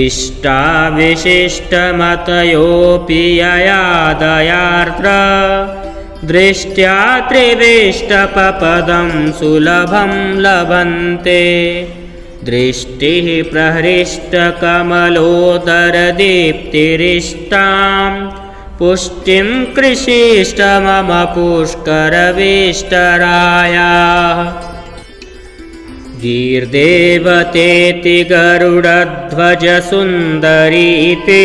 इष्टाविशिष्टमतयोऽपि यया दयार्द्र दृष्ट्या त्रिविष्टपपदं सुलभं लभन्ते दृष्टिः प्रहृष्टकमलोदरदीप्तिरिष्टां पुष्टिं कृषीष्ट मम पुष्करवेष्टरायाः गीर्देवतेति गरुडध्वजसुन्दरीति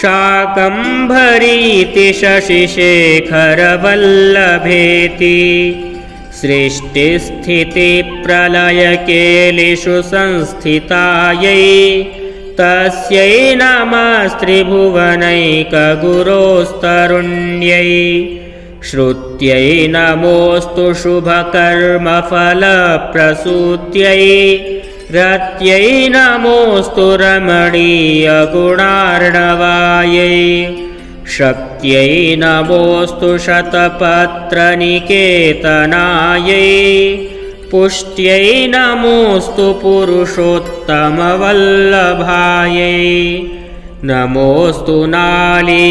शाकम्भरीति शशिशेखरवल्लभेति सृष्टिस्थितिप्रलयकेलिषु संस्थितायै तस्यै नमस्त्रिभुवनैकगुरोस्तरुण्यै श्रुत्यै नमोऽस्तु शुभकर्मफलप्रसूत्यै रत्यै नमोऽस्तु रमणीयगुणार्णवायै शक्त्यै नमोऽस्तु शतपत्रनिकेतनायै पुष्ट्यै नमोऽस्तु पुरुषोत्तमवल्लभायै नमोऽस्तु नालीकनिभाननायै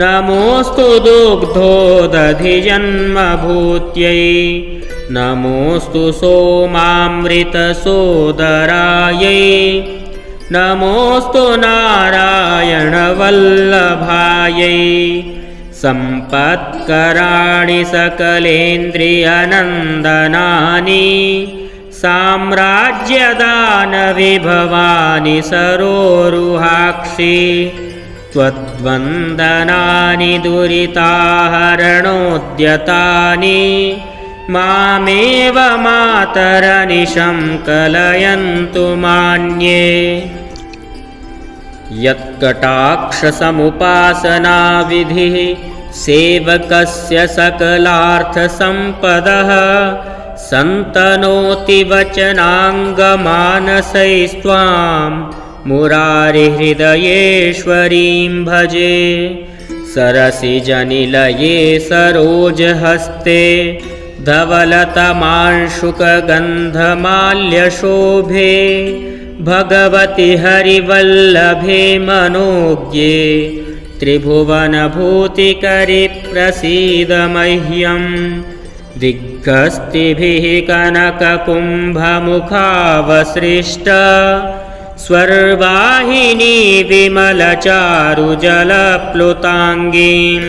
नमोऽस्तु दुग्धोदधिजन्मभूत्यै नमोऽस्तु सोमामृतसोदरायै नमोऽस्तु नारायणवल्लभायै सम्पत्कराणि सकलेन्द्रियनन्दनानि साम्राज्यदानविभवानि सरोरुहाक्षि त्वद्वन्दनानि दुरिताहरणोद्यतानि मामेव मातरनिशं कलयन्तु मान्ये यत्कटाक्षसमुपासनाविधिः सेवकस्य सकलार्थसम्पदः सन्तनोति वचनाङ्गमानसैस्त्वां मुरारिहृदयेश्वरीं भजे सरसिजनिलये सरोजहस्ते धवलतमांशुकगन्धमाल्यशोभे भगवति हरिवल्लभे मनोज्ञे त्रिभुवनभूतिकरि प्रसीद मह्यम् दिग्गस्तिभिः कनककुम्भमुखावसृष्ट स्वर्वाहिनी विमलचारुजलप्लुताङ्गीं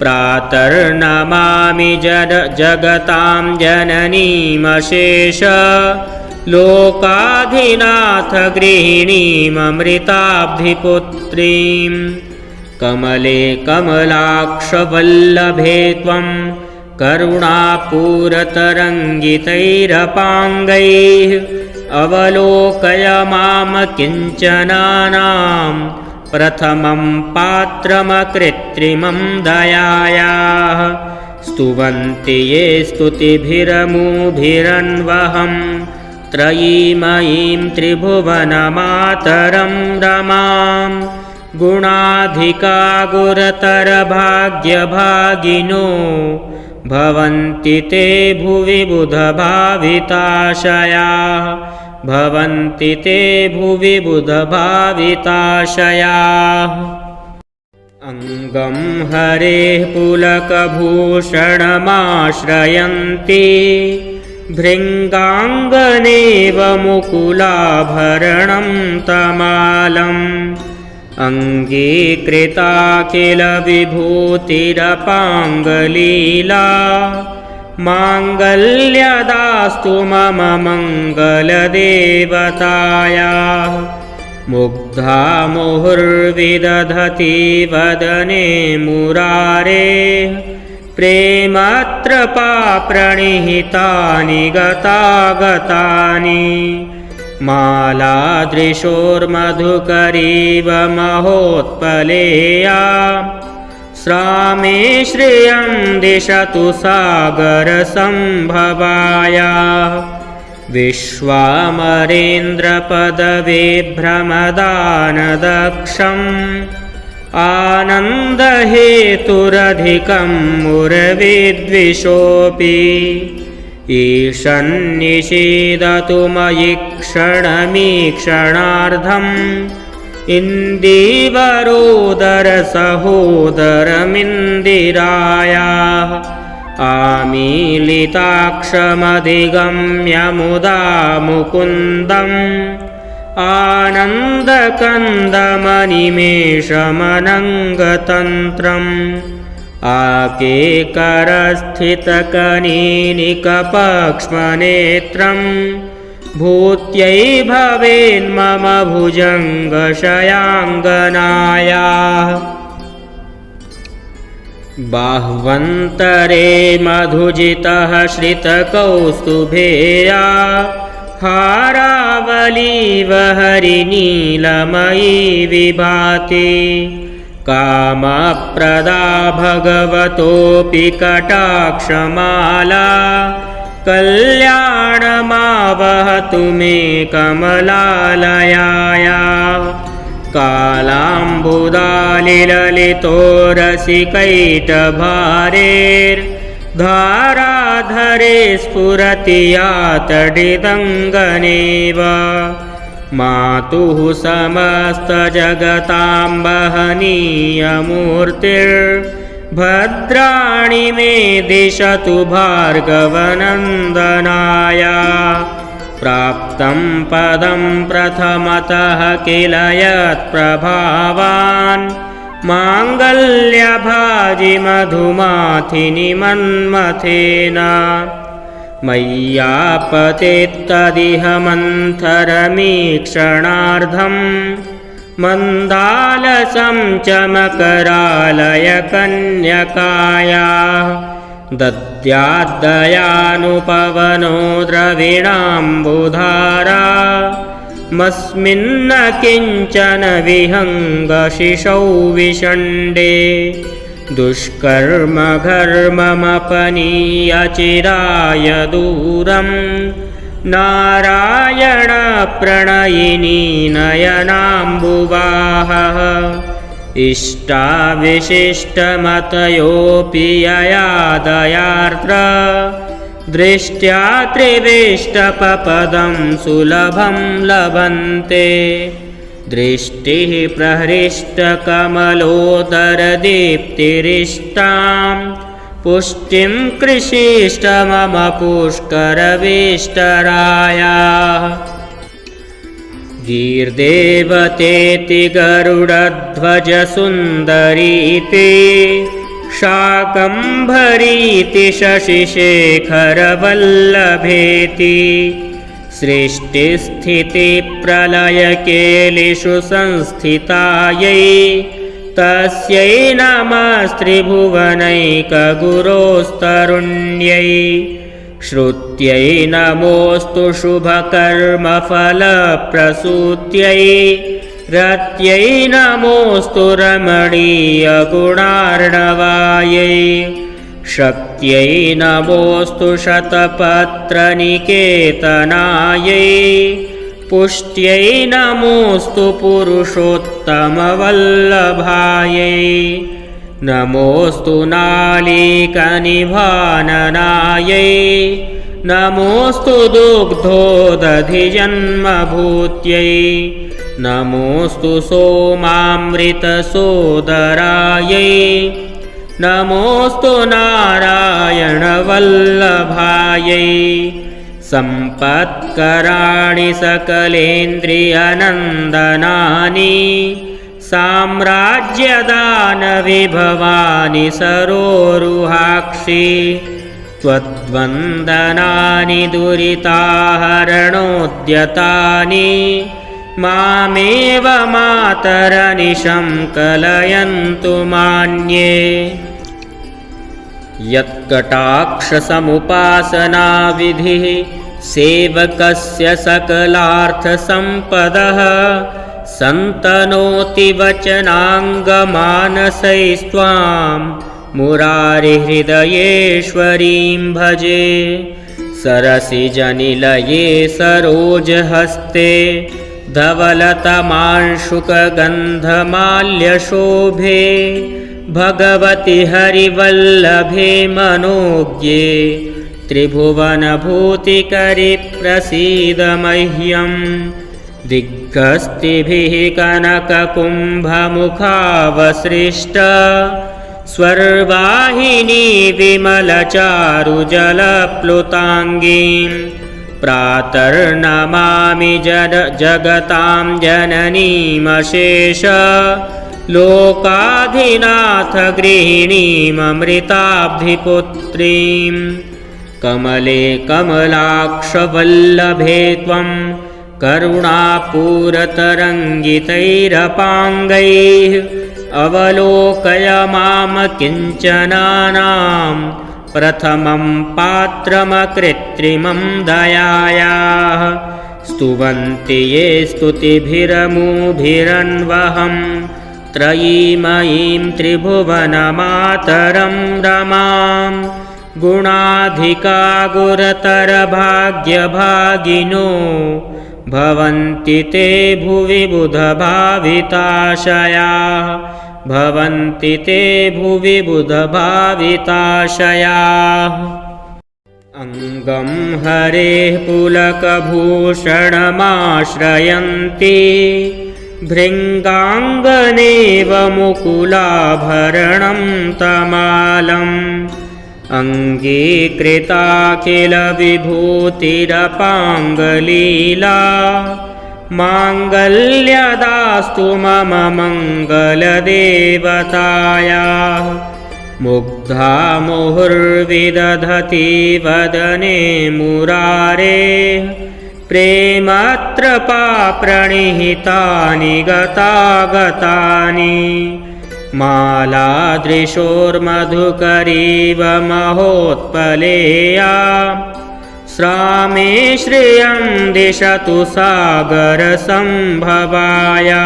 प्रातर्नमामि जगतां जननीमशेष लोकाधिनाथ गृहिणीममृताब्धिपुत्रीं कमले कमलाक्षवल्लभे त्वं करुणापूरतरङ्गितैरपाङ्गैः अवलोकय माम किञ्चनानां प्रथमं पात्रमकृत्रिमं दयायाः स्तुवन्ति ये स्तुतिभिरमुभिरन्वहं त्रयीमयीं त्रिभुवनमातरं रमां गुणाधिका गुरतरभाग्यभागिनो भवन्ति ते भुवि बुधभाविताशयाः भवन्ति ते भुवि बुधभाविताशयाः अङ्गं हरेः पुलकभूषणमाश्रयन्ति भृङ्गाङ्गनेव मुकुलाभरणं तमालम् अङ्गीकृता किल विभूतिरपाङ्गलीला माङ्गल्यदास्तु मम मङ्गलदेवतायाः मुग्धा मुहुर्विदधति वदने मुरारेः प्रेमत्र प्रणिहितानि गतागतानि मालादृशोर्मधुकरीव महोत्पलेया श्रामे श्रियं दिशतु सागरसम्भवाया विश्वामरेन्द्रपदविभ्रमदानदक्षम् आनन्दहेतुरधिकं मुरविद्विषोऽपि ईशन्निषीदतु मयि क्षणमीक्षणार्धम् इन्दीवरोदरसहोदरमिन्दिरायाः आमीलिताक्षमधिगम्य मुदा मुकुन्दम् आनन्दकन्दमनिमेषमनङ्गतन्त्रम् आकेकरस्थितकनीनिकपक्ष्मनेत्रम् भूत्यै भवेन्मम भुजङ्गशयाङ्गनायाः बाह्वन्तरे मधुजितः श्रितकौस्तुभेया हारावलीव हरिनीलमयी विभाति कामप्रदा भगवतोऽपि कटाक्षमाला कल्याणमावहतु मे कमलालयाया कालाम्बुदालिललितोरसिकैटभारेर्धाराधरे स्फुरति या तडिदङ्गनेव मातुः समस्तजगतां वहनीयमूर्तिर्भद्राणि मे दिशतु भार्गवनन्दनाया प्राप्तं पदं प्रथमतः किल यत्प्रभावान् माङ्गल्यभाजि मधुमाथिनि मन्मथेन मय्यापतेत्तदिह मन्थरमीक्षणार्धम् मन्दालसं च मकरालय कन्यकाया दद्याद्दयानुपवनो द्रविणाम्बुधारा मस्मिन्न किञ्चन विहङ्गशिशौ विषण्डे दुष्कर्मघर्ममपनीय चिराय दूरम् नारायणप्रणयिनी नयनाम्बुवाहः इष्टाविशिष्टमतयोऽपि यया दयार्द्र दृष्ट्या त्रिविष्टपपदं सुलभं लभन्ते दृष्टिः प्रहृष्टकमलोदरदीप्तिरिष्टां पुष्टिं कृषीष्ट मम पुष्करवेष्टरायाः गीर्देवतेति गरुडध्वजसुन्दरीति शाकम्भरीति शशिशेखरवल्लभेति सृष्टिस्थितिप्रलयकेलिषु संस्थितायै तस्यै नमस्त्रिभुवनैकगुरोस्तरुण्यै श्रुत्यै नमोऽस्तु शुभकर्मफलप्रसूत्यै रत्यै नमोऽस्तु रमणीयगुणार्णवायै शक्त्यै नमोऽस्तु शतपत्रनिकेतनायै पुष्ट्यै नमोऽस्तु पुरुषोत्तमवल्लभायै नमोऽस्तु नालीकनिभाननायै नमोऽस्तु दुग्धोदधिजन्मभूत्यै नमोऽस्तु सोमामृतसोदरायै नमोऽस्तु नारायणवल्लभायै सम्पत्कराणि सकलेन्द्रियनन्दनानि साम्राज्यदानविभवानि सरोरुहाक्षि त्वद्वन्दनानि दुरिताहरणोद्यतानि मामेव मातरनिशं कलयन्तु मान्ये यत्कटाक्षसमुपासनाविधिः सेवकस्य सकलार्थसम्पदः सन्तनोति वचनाङ्गमानसैस्त्वां मुरारिहृदयेश्वरीं भजे। सरसिजनिलये सरोजहस्ते धवलतमांशुकगन्धमाल्यशोभे भगवति हरिवल्लभे मनोज्ञे त्रिभुवनभूतिकरि प्रसीद मह्यम्। दिग्गस्तिभिः कनककुम्भमुखावसृष्ट स्वर्वाहिनी विमलचारुजलप्लुताङ्गीं प्रातर्नमामि जगतां जननीमशेष लोकाधिनाथ गृहिणीममृताब्धिपुत्रीं। कमले कमलाक्षवल्लभे त्वं करुणापूरतरङ्गितैरपाङ्गैः अवलोकय मां किञ्चनानां प्रथमं पात्रमकृत्रिमं दयायाः। स्तुवन्ति ये स्तुतिभिरमुभिरन्वहं त्रयीमयीं त्रिभुवनमातरं रमां। गुणाधिका गुरतरभाग्यभागिनो भवन्ति ते भुवि बुधभाविताशयाः। भवन्ति ते भुवि बुधभाविताशयाः। अङ्गं हरेः पुलकभूषणमाश्रयन्ति भृङ्गाङ्गनेव मुकुलाभरणं तमालम्। अङ्गीकृताखिल विभूतिरपाङ्गलीला माङ्गल्यदास्तु मम मङ्गलदेवतायाः। मुग्धा मुहुर्विदधति वदने मुरारेः प्रेमत्रपा प्रणिहितानि गतागतानि। मालादृशोर्मधुकरीव महोत्पलेया श्रामे श्रियं दिशतु सागरसम्भवाया।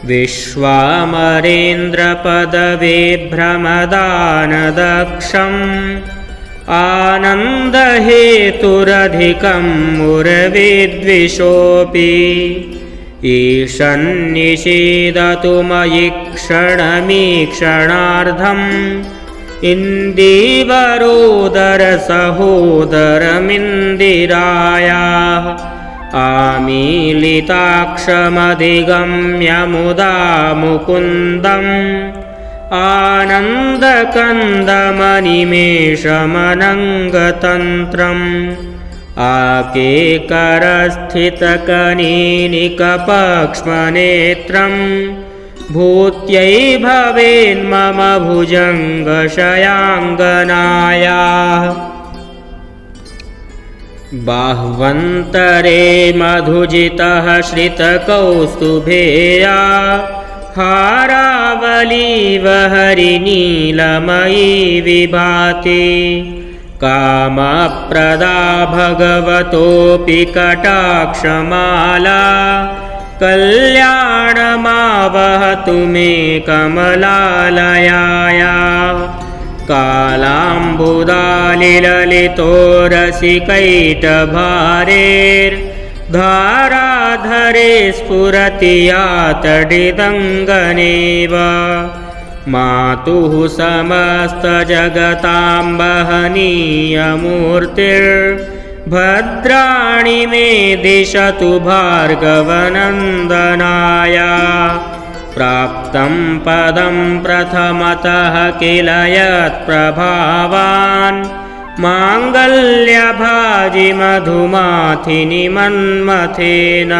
विश्वामरेन्द्रपदविभ्रमदानदक्षम् आनन्दहेतुरधिकं मुरविद्विषोऽपि। ईशन्निषीदतु मयि क्षणमीक्षणार्धम् इन्दीवरोदरसहोदरमिन्दिरायाः। आमीलिताक्षमधिगम्य मुदा मुकुन्दम् आनन्दकन्दमनिमेषमनङ्गतन्त्रम्। आकेकरस्थितकनीनिकपक्ष्मनेत्रं भूत्यै भवेन्मम भुजङ्गशयाङ्गनायाः। बाह्वन्तरे मधुजितः श्रितकौस्तुभेया हारावलीव हरिनीलमयी विभाति। कामप्रदा भगवतोऽपि कटाक्षमाला कल्याणमावहतु मे कमलालयाया। कालाम्बुदालिललितोरसिकैटभारेर्धाराधरे स्फुरति यातडिदङ्गनेव। मातुः समस्तजगतां वहनीयमूर्तिर्भद्राणि मे दिशतु भार्गवनन्दनाया। प्राप्तं पदं प्रथमतः किल यत्प्रभावान् माङ्गल्यभाजि मधुमाथिनि मन्मथेन।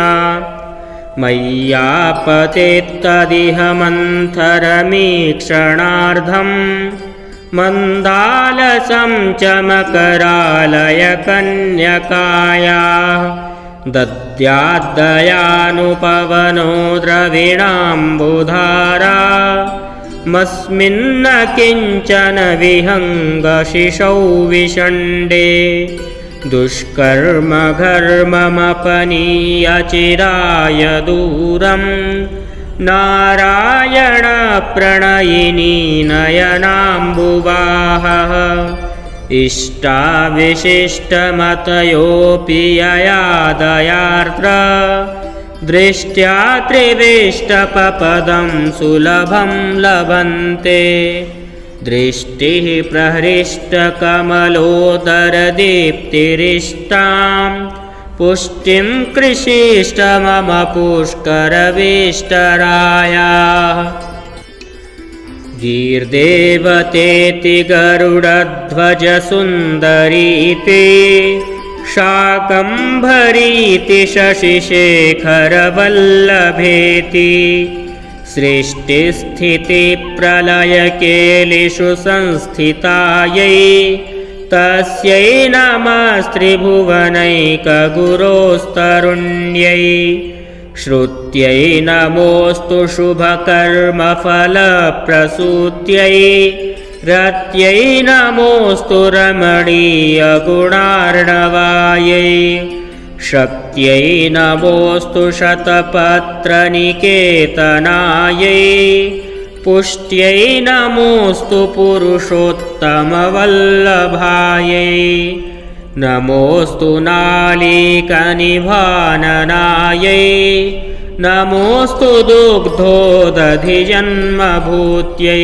मय्यापतेत्तदिह मन्थरमीक्षणार्धं मन्दालसं च मकरालयकन्यकाया। दद्याद्दयानुपवनो द्रविणाम्बुधारा मस्मिन्न किञ्चन विहङ्गशिशौ विषण्डे दुष्कर्म घर्ममपनीय चिराय दूरं नारायण प्रणयिनी नयनाम्बुवाहः इष्टाविशिष्टमतयोऽपि यया दयार्द्र दृष्ट्या त्रिविष्टपपदं सुलभं लभन्ते दृष्टिः प्रहृष्टकमलोदरदीप्तिरिष्टां पुष्टिं कृषीष्ट मम पुष्करविष्टरायाः गीर्देवतेति गरुडध्वजसुन्दरीति शाकम्भरीति शशिशेखरवल्लभेति सृष्टिस्थितिप्रलयकेलिषु संस्थितायै तस्यै नमस्त्रिभुवनैकगुरोस्तरुण्यै श्रुत्यै नमोऽस्तु शुभकर्मफलप्रसूत्यै रत्यै नमोऽस्तु रमणीयगुणार्णवायै शक्त्यै नमोऽस्तु शतपत्रनिकेतनायै पुष्ट्यै नमोऽस्तु पुरुषोत्तमवल्लभायै नमोऽस्तु नालीकनिभाननायै नमोऽस्तु दुग्धोदधिजन्मभूत्यै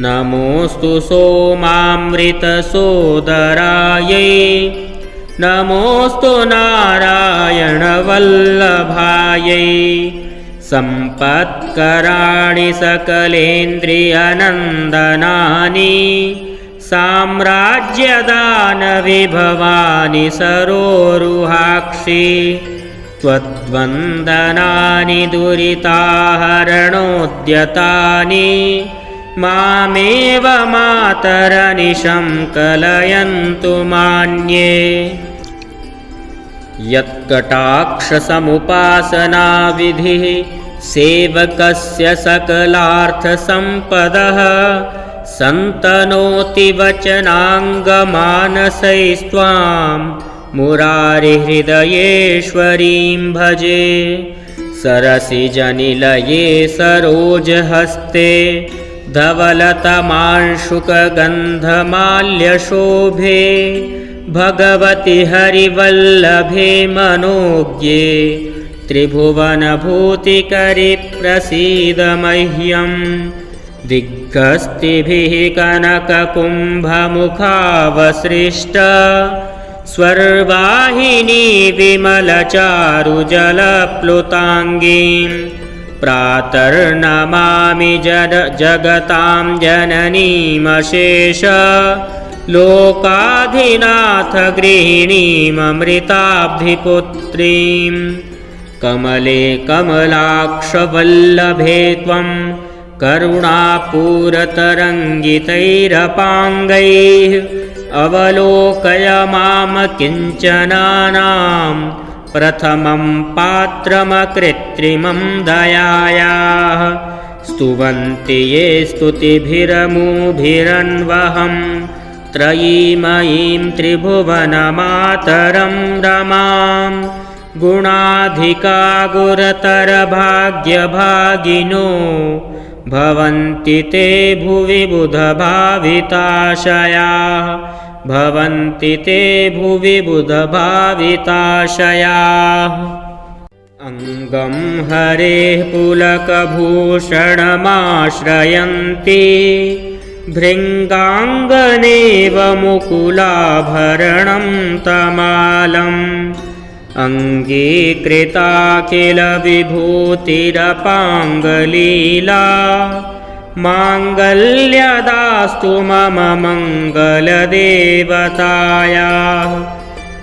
नमोऽस्तु सोमामृतसोदरायै नमोऽस्तु नारायणवल्लभायै सम्पत्कराणि सकलेन्द्रियनन्दनानि साम्राज्यदानविभवानि सरोरुहाक्षि त्वद्वन्दनानि दुरिताहरणोद्यतानि मामेव मातरनिशं कलयन्तु मान्ये यत्कटाक्षसमुपासनाविधिः सेवकस्य सकलार्थसम्पदः सन्तनोति वचनाङ्गमानसैस्त्वां मुरारिहृदयेश्वरीं भजे सरसिजनिलये सरोजहस्ते धवलतमांशुकगन्धमाल्यशोभे भगवति हरिवल्लभे मनोज्ञे त्रिभुवनभूतिकरि प्रसीद मह्यम् दिग्गस्तिभिः कनककुम्भमुखावसृष्ट स्वर्वाहिनी विमलचारुजलप्लुताङ्गीं प्रातर्नमामि जगतां जननीमशेष लोकाधिनाथ गृहिणीममृताब्धिपुत्रीं कमले कमलाक्षवल्लभे त्वं करुणापूरतरङ्गितैरपाङ्गैः अवलोकय माम किञ्चनानां प्रथमं पात्रमकृत्रिमं दयायाः स्तुवन्ति ये स्तुतिभिरमुभिरन्वहं त्रयीमयीं त्रिभुवनमातरं रमां गुणाधिका गुरतरभाग्यभागिनो भवन्ति ते भुवि बुधभाविताशयाः भवन्ति ते भुवि बुधभाविताशयाः अङ्गं हरेः पुलकभूषणमाश्रयन्ति भृङ्गाङ्गनेव मुकुलाभरणं तमालम् अङ्गीकृता किल विभूतिरपाङ्गलीला माङ्गल्यदास्तु मम मङ्गलदेवतायाः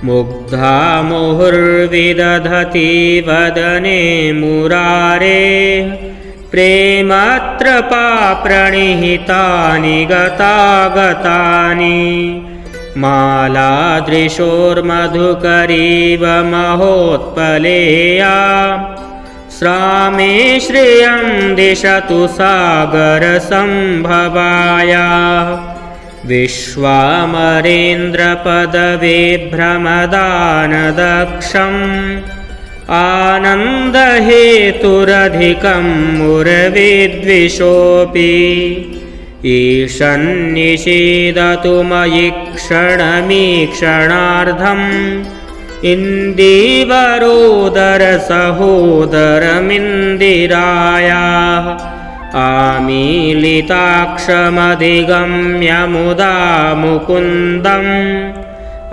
मुग्धा मुहुर्विदधति वदने मुरारेः प्रेमत्र प्रणिहितानि गतागतानि मालादृशोर्मधुकरीव महोत्पलेया श्रामे श्रियं दिशतु सागरसम्भवायाः विश्वामरेन्द्रपदविभ्रमदानदक्षम् आनन्दहेतुरधिकं मुरविद्विषोऽपि ईशन्निषीदतु मयि क्षणमीक्षणार्धम् इन्दीवरोदरसहोदरमिन्दिरायाः आमीलिताक्षमधिगम्य मुदा मुकुन्दम्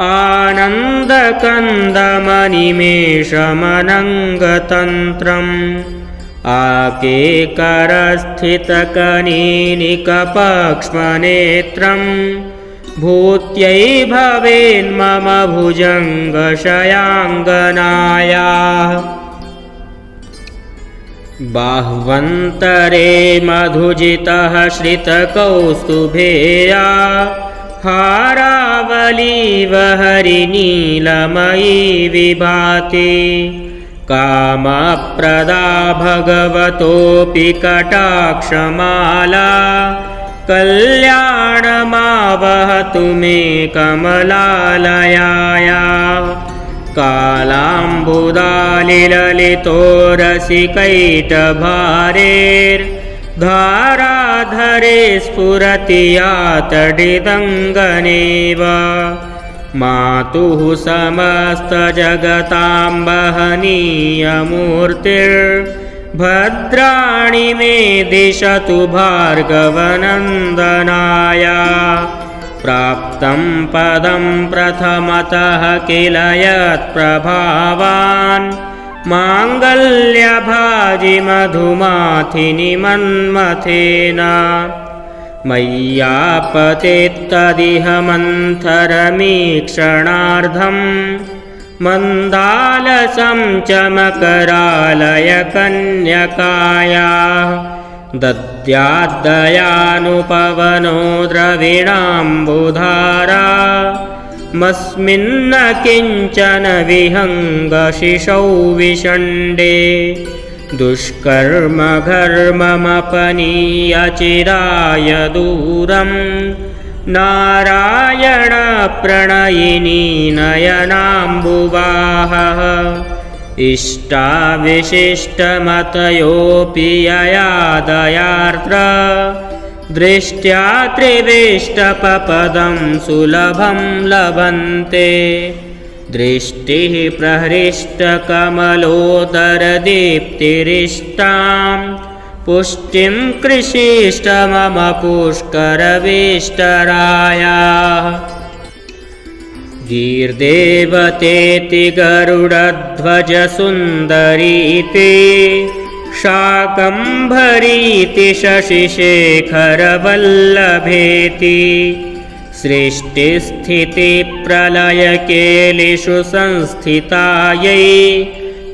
आनन्दकन्दमनिमेषमनङ्गतन्त्रम् आकेकरस्थितकनीनिकपक्ष्मनेत्रम् भूत्यै भवेन्मम भुजङ्गशयाङ्गनायाः बाह्वन्तरे मधुजितः श्रितकौस्तुभेया हारावलीव हरिनीलमयी विभाति कामप्रदा भगवतोऽपि कटाक्षमाला कल्याणमावहतु मे कमलालयाया कालाम्बुदालिललितो रसिकैटभारेर्धाराधरे स्फुरति यातडिदङ्गनेव मातुः समस्तजगतां वहनीयमूर्तिर्भद्राणि मे दिशतु भार्गवनन्दनाया प्राप्तं पदं प्रथमतः किल यत्प्रभावान् माङ्गल्यभाजि मधुमाथिनि मन्मथेन मय्यापतित्तदिह मन्थरमीक्षणार्धम् मन्दालसं च मकरालय कन्यकाया दद्याद्दयानुपवनो द्रविणाम्बुधारा मस्मिन्न किञ्चन विहङ्गशिशौ विषण्डे दुष्कर्म घर्ममपनीय चिराय दूरम् नारायण प्रणयिनी नयनाम्बुवाहः इष्टाविशिष्टमतयोऽपि ययादयार्द्र दृष्ट्या त्रिविष्टपपदं सुलभं लभन्ते दृष्टिः प्रहृष्टकमलोदरदीप्तिरिष्टां पुष्टिं कृषीष्ट मम पुष्करवेष्टरायाः गीर्देवतेति गरुडध्वजसुन्दरीति शाकम्भरीति शशिशेखरवल्लभेति सृष्टिस्थितिप्रलयकेलिषु संस्थितायै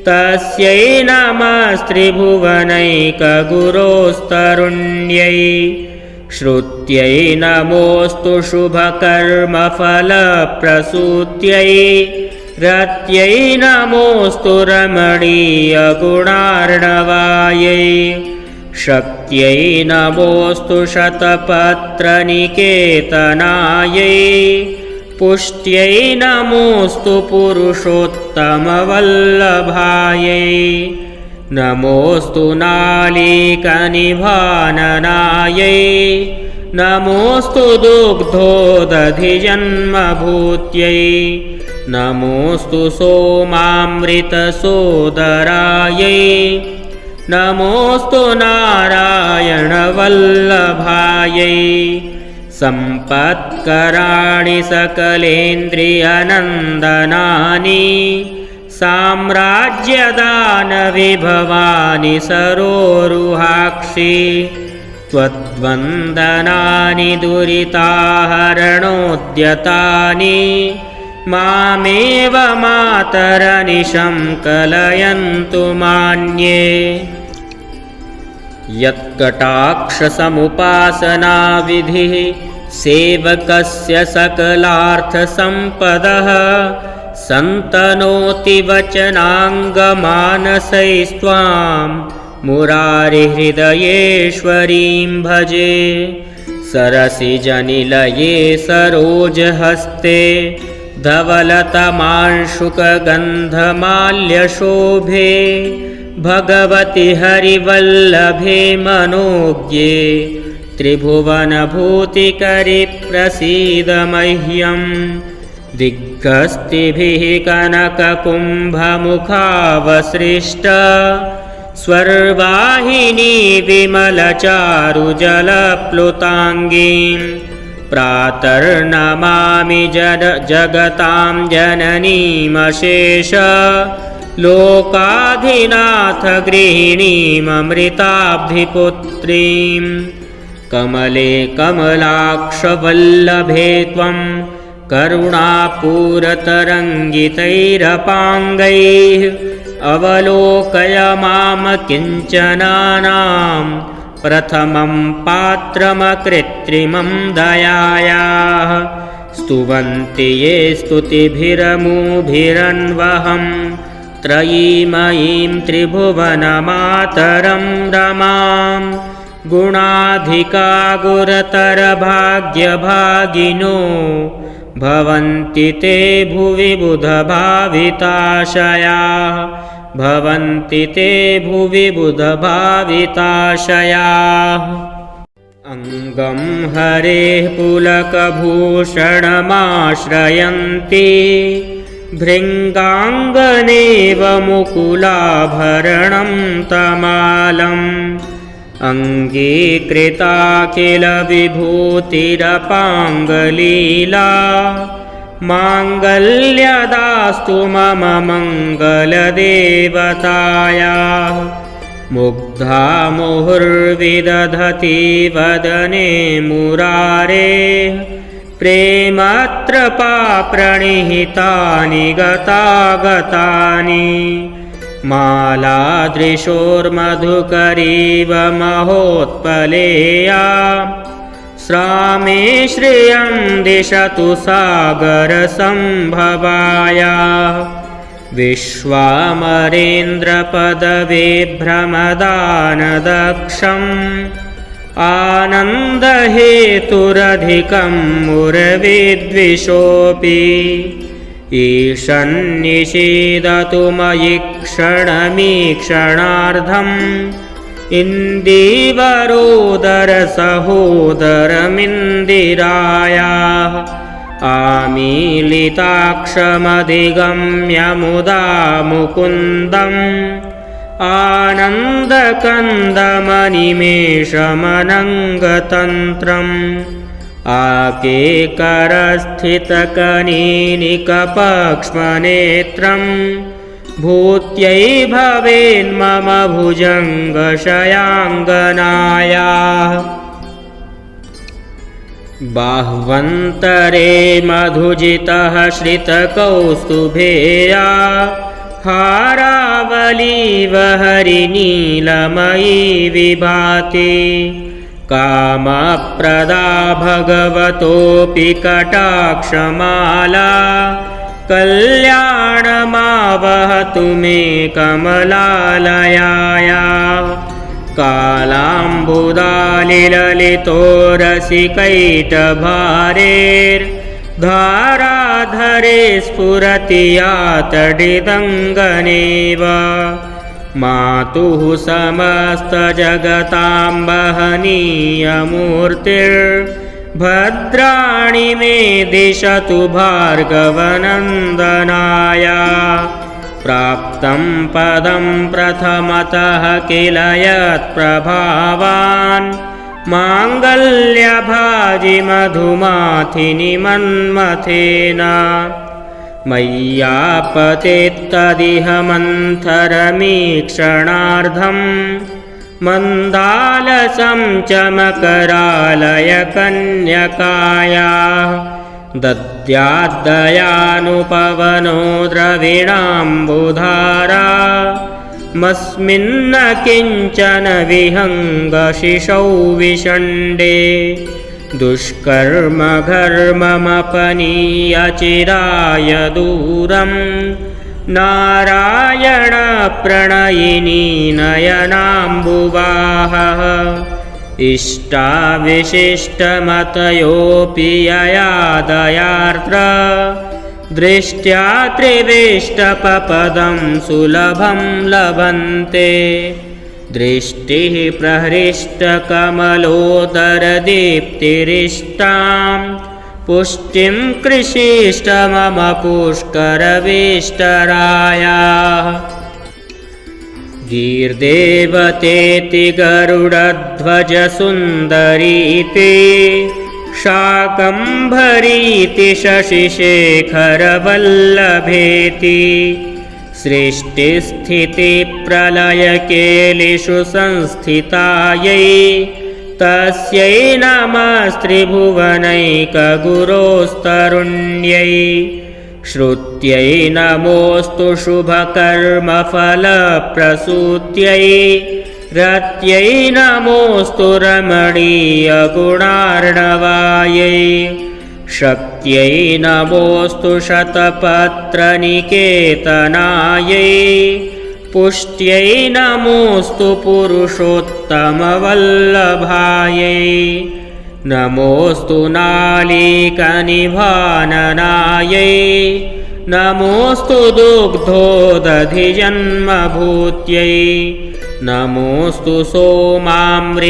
तस्यै नमस्त्रिभुवनैकगुरोस्तरुण्यै श्रुत्यै नमोऽस्तु शुभकर्मफलप्रसूत्यै रत्यै नमोऽस्तु रमणीयगुणार्णवायै शक्त्यै नमोऽस्तु शतपत्रनिकेतनायै पुष्ट्यै नमोऽस्तु पुरुषोत्तमवल्लभायै नमोऽस्तु नालीकनिभाननायै नमोऽस्तु दुग्धोदधिजन्मभूत्यै नमोऽस्तु सोमामृतसोदरायै नमोऽस्तु नारायणवल्लभायै सम्पत्कराणि सकलेन्द्रियनन्दनानि साम्राज्यदानविभवानि सरोरुहाक्षि त्वद्वन्दनानि दुरिताहरणोद्यतानि मामेव मातरनिशं कलयन्तु मान्ये यत्कटाक्षसमुपासनाविधिः सेवकस्य सकलार्थसम्पदः सन्तनोति वचनाङ्गमानसैस्त्वां मुरारिहृदयेश्वरीं भजे। सरसिजनिलये सरोजहस्ते धवलतमांशुकगन्धमाल्यशोभे भगवति हरिवल्लभे मनोज्ञे त्रिभुवनभूतिकरि प्रसीद मह्यम्। दिग्गस्तिभिः कनककुम्भमुखावसृष्ट स्वर्वाहिनी विमलचारुजलप्लुताङ्गीं प्रातर्नमामि जगतां जननीमशेष लोकाधिनाथ गृहिणीममृताब्धिपुत्रीं। कमले कमलाक्षवल्लभे त्वं करुणापूरतरङ्गितैरपाङ्गैः अवलोकय मां किञ्चनानां प्रथमं पात्रमकृत्रिमं दयायाः। स्तुवन्ति ये स्तुतिभिरमुभिरन्वहं त्रयीमयीं त्रिभुवनमातरं रमां। गुणाधिका गुरतरभाग्यभागिनो भवन्ति ते भुवि बुधभाविताशयाः। भवन्ति ते भुवि बुधभाविताशयाः। अङ्गं हरेः पुलकभूषणमाश्रयन्ति भृङ्गाङ्गनेव मुकुलाभरणं तमालम्। अङ्गीकृताखिलविभूतिरपाङ्गलीला माङ्गल्यदास्तु मम मङ्गलदेवतायाः। मुग्धा मुहुर्विदधति वदने मुरारेः प्रेमत्रपाप्रणिहितानि गतागतानि। मालादृशोर्मधुकरीव महोत्पलेया श्रामे श्रियं दिशतु सागरसम्भवाया। विश्वामरेन्द्रपदविभ्रमदानदक्षम् आनन्दहेतुरधिकं मुरविद्विषोऽपि। ईशन्निषीदतु मयि क्षणमीक्षणार्धम् इन्दीवरोदरसहोदरमिन्दिरायाः। आमीलिताक्षमधिगम्य मुदा मुकुन्दम् आनन्दकन्दमनिमेषमनङ्गतन्त्रम्। आकेकरस्थितकनीनिकपक्ष्मनेत्रम् भूत्यै भवेन्मम भुजङ्गशयाङ्गनायाः। बाह्वन्तरे मधुजितः श्रितकौस्तुभेया हारावलीव हरिनीलमयी विभाति। कामप्रदा भगवतोऽपि कटाक्षमाला कल्याणमावहतु मे कमलालयायाः। कालाम्बुदालिललितो रसिकैटभारेर्धाराधरे स्फुरति यातडिदङ्गनेव। मातुः समस्तजगतां वहनीयमूर्तिर्भद्राणि मे दिशतु भार्गवनन्दनाय। प्राप्तं पदं प्रथमतः किल यत्प्रभावान् माङ्गल्यभाजि मधुमाथिनि मन्मथेन। मय्यापतेत्तदिह मन्थरमीक्षणार्धम् मन्दालसं च मकरालयकन्यकायाः। दद्याद्दयानुपवनो द्रविणाम्बुधारा मस्मिन्न किञ्चन विहङ्गशिशौ विषण्डे। दुष्कर्म घर्ममपनीय चिराय दूरं नारायण प्रणयिनी नयनाम्बुवाहः इष्टाविशिष्टमतयोऽपि यया दयार्द्र दृष्ट्या त्रिविष्टपपदं सुलभं लभन्ते दृष्टिः प्रहृष्टकमलोदरदीप्तिरिष्टां पुष्टिं कृषीष्ट मम पुष्करविष्टरायाः गीर्देवतेति गरुडध्वजसुन्दरीति शाकम्भरीति शशिशेखरवल्लभेति सृष्टिस्थितिप्रलयकेलिषु संस्थितायै तस्यै नमस्त्रिभुवनैकगुरोस्तरुण्यै श्रुत्यै नमोऽस्तु शुभकर्मफलप्रसूत्यै रत्यै नमोऽस्तु रमणीयगुणार्णवायै शक्त्यै नमोऽस्तु शतपत्रनिकेतनायै पुष्ट्यै नमोऽस्तु पुरुषोत्तमवल्लभायै नमोऽस्तु नालीकनिभाननायै नमोऽस्तु दुग्धोदधिजन्मभूत्यै नमोऽस्तु सोमामृतसोदरायै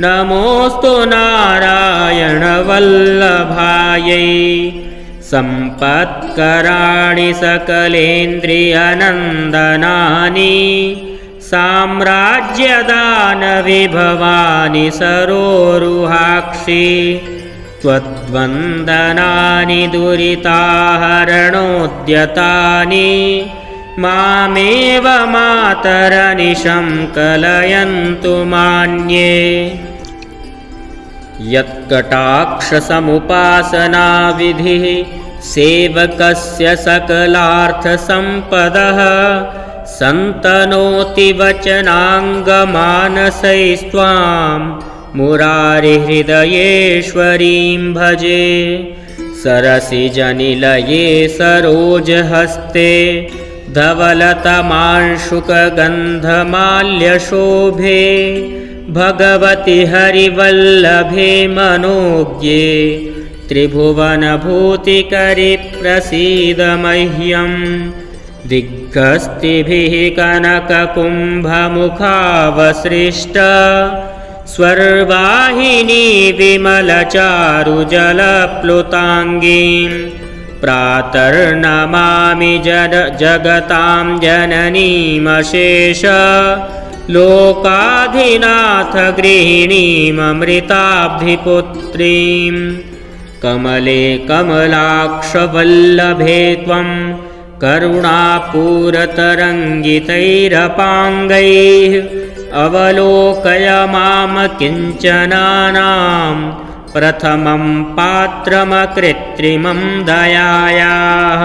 नमोऽस्तु नारायणवल्लभायै सम्पत्कराणि सकलेन्द्रियनन्दनानि साम्राज्यदानविभवानि सरोरुहाक्षि त्वद्वन्दनानि दुरिताहरणोद्यतानि मामेव मातरनिशं कलयन्तु मान्ये यत्कटाक्षसमुपासनाविधिः सेवकस्य सकलार्थसम्पदः सन्तनोति वचनाङ्गमानसैस्त्वां मुरारिहृदयेश्वरीं भजे सरसिजनिलये सरोजहस्ते धवलतमांशुकगन्धमाल्यशोभे भगवति हरिवल्लभे मनोज्ञे त्रिभुवनभूतिकरि प्रसीद मह्यं दिग्गस्तिभिः कनककुम्भमुखावसृष्ट स्वर्वाहिनी विमलचारुजलप्लुताङ्गीं प्रातर्नमामि जगतां जननीमशेष लोकाधिनाथ गृहिणीममृताब्धिपुत्रीं कमले कमलाक्षवल्लभे त्वं करुणापूरतरङ्गितैरपाङ्गैः अवलोकय माम किञ्चनानां प्रथमं पात्रमकृत्रिमं दयायाः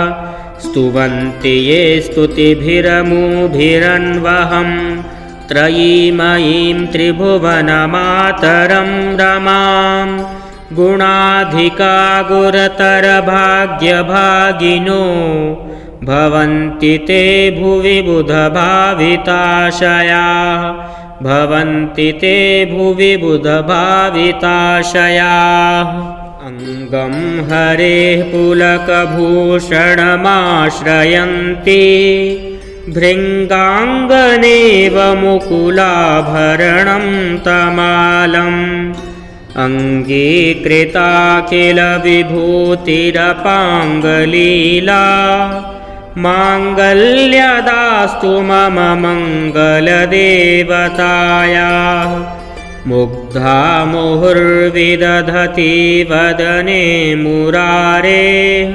स्तुवन्ति ये स्तुतिभिरमुभिरन्वहं त्रयीमयीं त्रिभुवनमातरं रमां गुणाधिका गुरतरभाग्यभागिनो भवन्ति ते भुवि बुधभाविताशयाः भवन्ति ते भुवि बुधभाविताशयाः अङ्गं हरेः पुलकभूषणमाश्रयन्ति भृङ्गाङ्गनेव मुकुलाभरणं तमालम् अङ्गीकृताखिलविभूतिरपाङ्गलीला माङ्गल्यदास्तु मम मङ्गलदेवतायाः मुग्धा मुहुर्विदधति वदने मुरारेः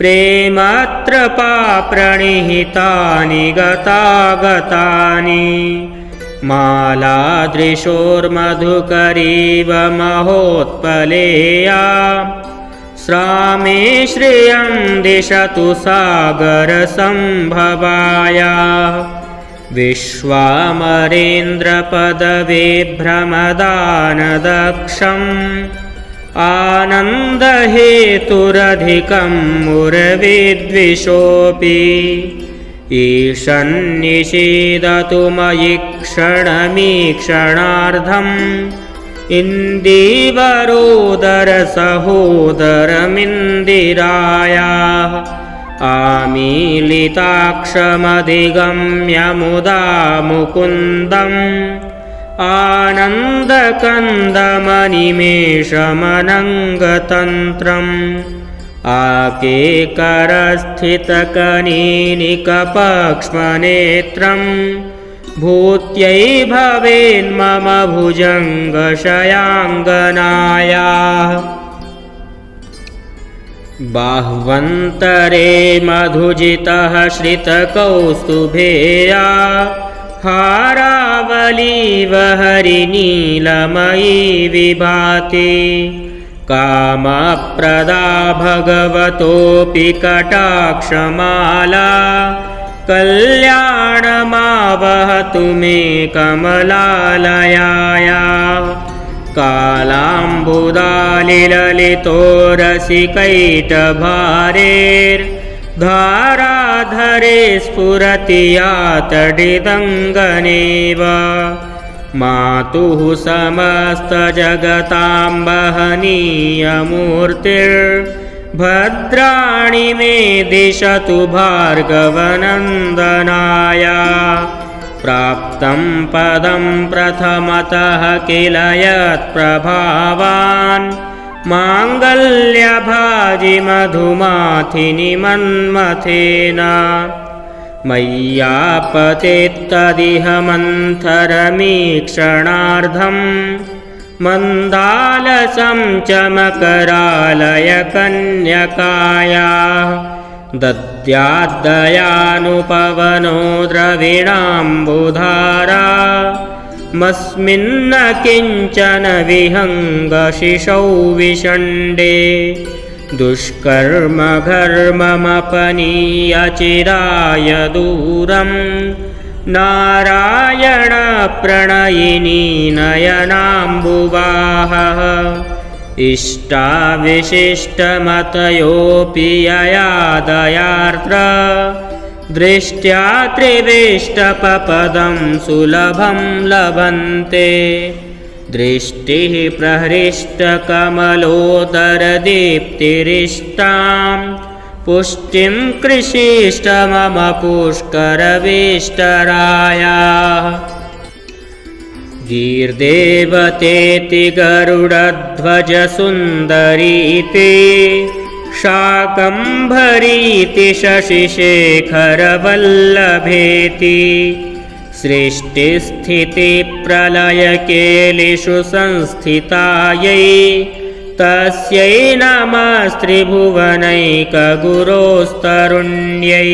प्रेमत्रपाप्रणिहितानि गतागतानि मालादृशोर्मधुकरीव महोत्पलेया श्रामे श्रियं दिशतु सागरसम्भवाया विश्वामरेन्द्रपदविभ्रमदानदक्षम् आनन्दहेतुरधिकं मुरविद्विषोऽपि ईशन्निषीदतु मयि क्षणमीक्षणार्धम् इन्दीवरोदरसहोदरमिन्दिरायाः आमीलिताक्षमधिगम्य मुदा मुकुन्दम् आनन्दकन्दमनिमेषमनङ्गतन्त्रम् आकेकरस्थितकनीनिकपक्ष्मनेत्रम् भूत्यै भवेन्मम भुजङ्गशयाङ्गनायाः बाह्वन्तरे मधुजितः श्रितकौस्तुभेया हारावलीव हरिनीलमयी विभाति कामप्रदा भगवतोऽपि कटाक्षमाला कल्याणमावहतु मे कमलालयाया कालाम्बुदालिललितो रसिकैटभारेर्धाराधरे स्फुरति यातडिदङ्गनेव मातुः समस्तजगतां वहनीयमूर्तिर्भद्राणि मे दिशतु भार्गवनन्दनाया प्राप्तं पदं प्रथमतः किल यत्प्रभावान् माङ्गल्यभाजि मधुमाथिनि मन्मथेन मय्यापतेत्तदिह मन्थरमीक्षणार्धम् मन्दालसं च मकरालयकन्यकाया दद्याद्दयानुपवनो द्रविणाम्बुधारा मस्मिन्न किञ्चन विहङ्गशिशौ विषण्डे दुष्कर्मघर्ममपनीय चिराय दूरम् नारायणप्रणयिनी नयनाम्बुवाहः इष्टाविशिष्टमतयोऽपि यया दयार्द्र दृष्ट्या त्रिविष्टपपदं सुलभं लभन्ते दृष्टिः प्रहृष्टकमलोदरदीप्तिरिष्टां पुष्टिं कृषीष्ट मम पुष्करवेष्टरायाः गीर्देवतेति गरुडध्वजसुन्दरीति शाकम्भरीति शशिशेखरवल्लभेति सृष्टिस्थितिप्रलयकेलिषु संस्थितायै तस्यै नमस्त्रिभुवनैकगुरोस्तरुण्यै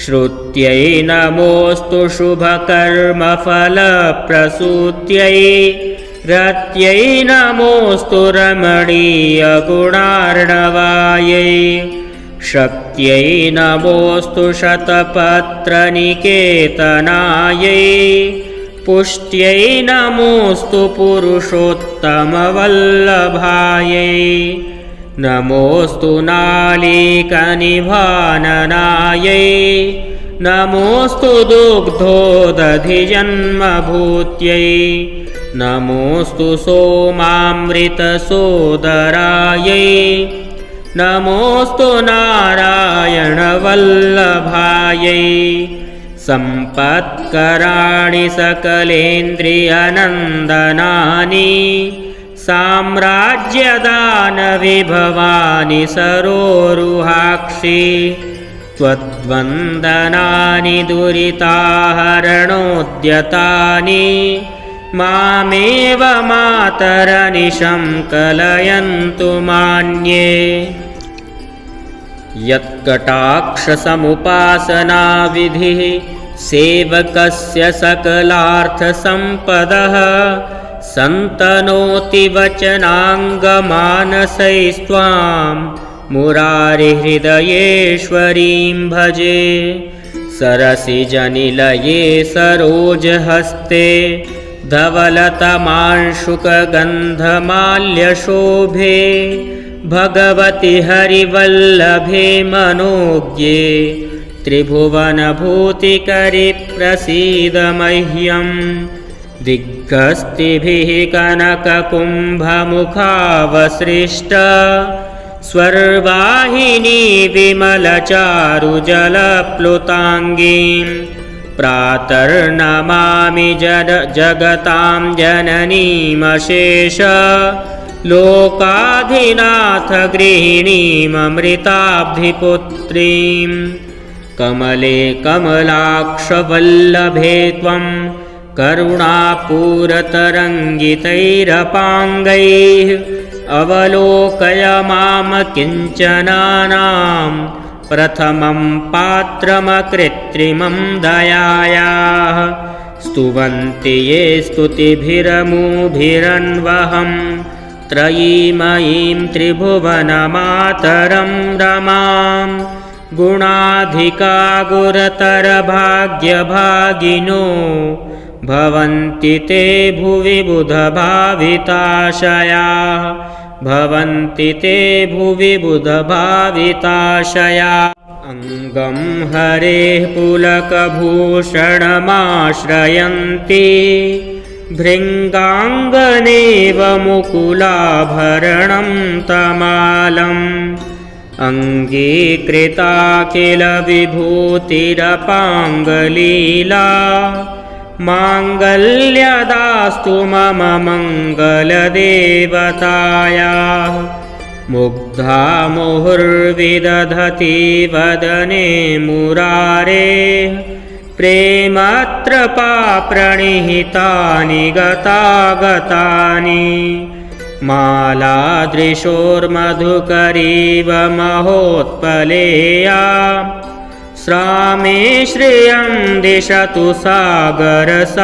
श्रुत्यै नमोऽस्तु शुभकर्मफलप्रसूत्यै रत्यै नमोऽस्तु रमणीयगुणार्णवायै शक्त्यै नमोऽस्तु शतपत्रनिकेतनायै पुष्ट्यै नमोऽस्तु पुरुषोत्तमवल्लभायै नमोऽस्तु नालीकनिभाननायै नमोऽस्तु दुग्धोदधिजन्मभूत्यै नमोऽस्तु सोमामृतसोदरायै नमोऽस्तु नारायणवल्लभायै सम्पत्कराणि सकलेन्द्रियनन्दनानि साम्राज्यदानविभवानि सरोरुहाक्षि त्वद्वन्दनानि दुरिताहरणोद्यतानि मामेव मातरनिशं कलयन्तु मान्ये यत्कटाक्षसमुपासनाविधिः सेवकस्य सकलार्थसम्पदः सन्तनोति वचनाङ्गमानसैस्त्वां मुरारिहृदयेश्वरीं भजे सरसिजनिलये सरोजहस्ते धवलतमांशुकगन्धमाल्यशोभे भगवति हरिवल्लभे मनोज्ञे त्रिभुवनभूतिकरि प्रसीद मह्यं दिग्गस्तिभिः कनककुम्भमुखावसृष्ट स्वर्वाहिनी विमलचारुजलप्लुताङ्गीं प्रातर्नमामि जगतां जननीमशेष लोकाधिनाथ गृहिणीममृताब्धिपुत्रीं कमले कमलाक्षवल्लभे त्वं करुणापूरतरङ्गितैरपाङ्गैः अवलोकय माम किञ्चनानां प्रथमं पात्रमकृत्रिमं दयायाः स्तुवन्ति ये स्तुतिभिरमुभिरन्वहं त्रयीमयीं त्रिभुवनमातरं रमां गुणाधिका गुरतरभाग्यभागिनो भवन्ति ते भुवि बुधभाविताशयाः भवन्ति ते भुवि बुधभाविताशयाः अङ्गं हरेः पुलकभूषणमाश्रयन्ति भृङ्गाङ्गनेव मुकुलाभरणं तमालम् अङ्गीकृताखिलविभूतिरपाङ्गलीला माङ्गल्यदास्तु मम मङ्गलदेवतायाः मुग्धा मुहुर्विदधति वदने मुरारेः प्रेमत्रपाप्रणिहितानि गतागतानि मालादृशोर्मधुकरीव महोत्पलेया श्रामे श्रियं दिशतु सागरसम्भवायाः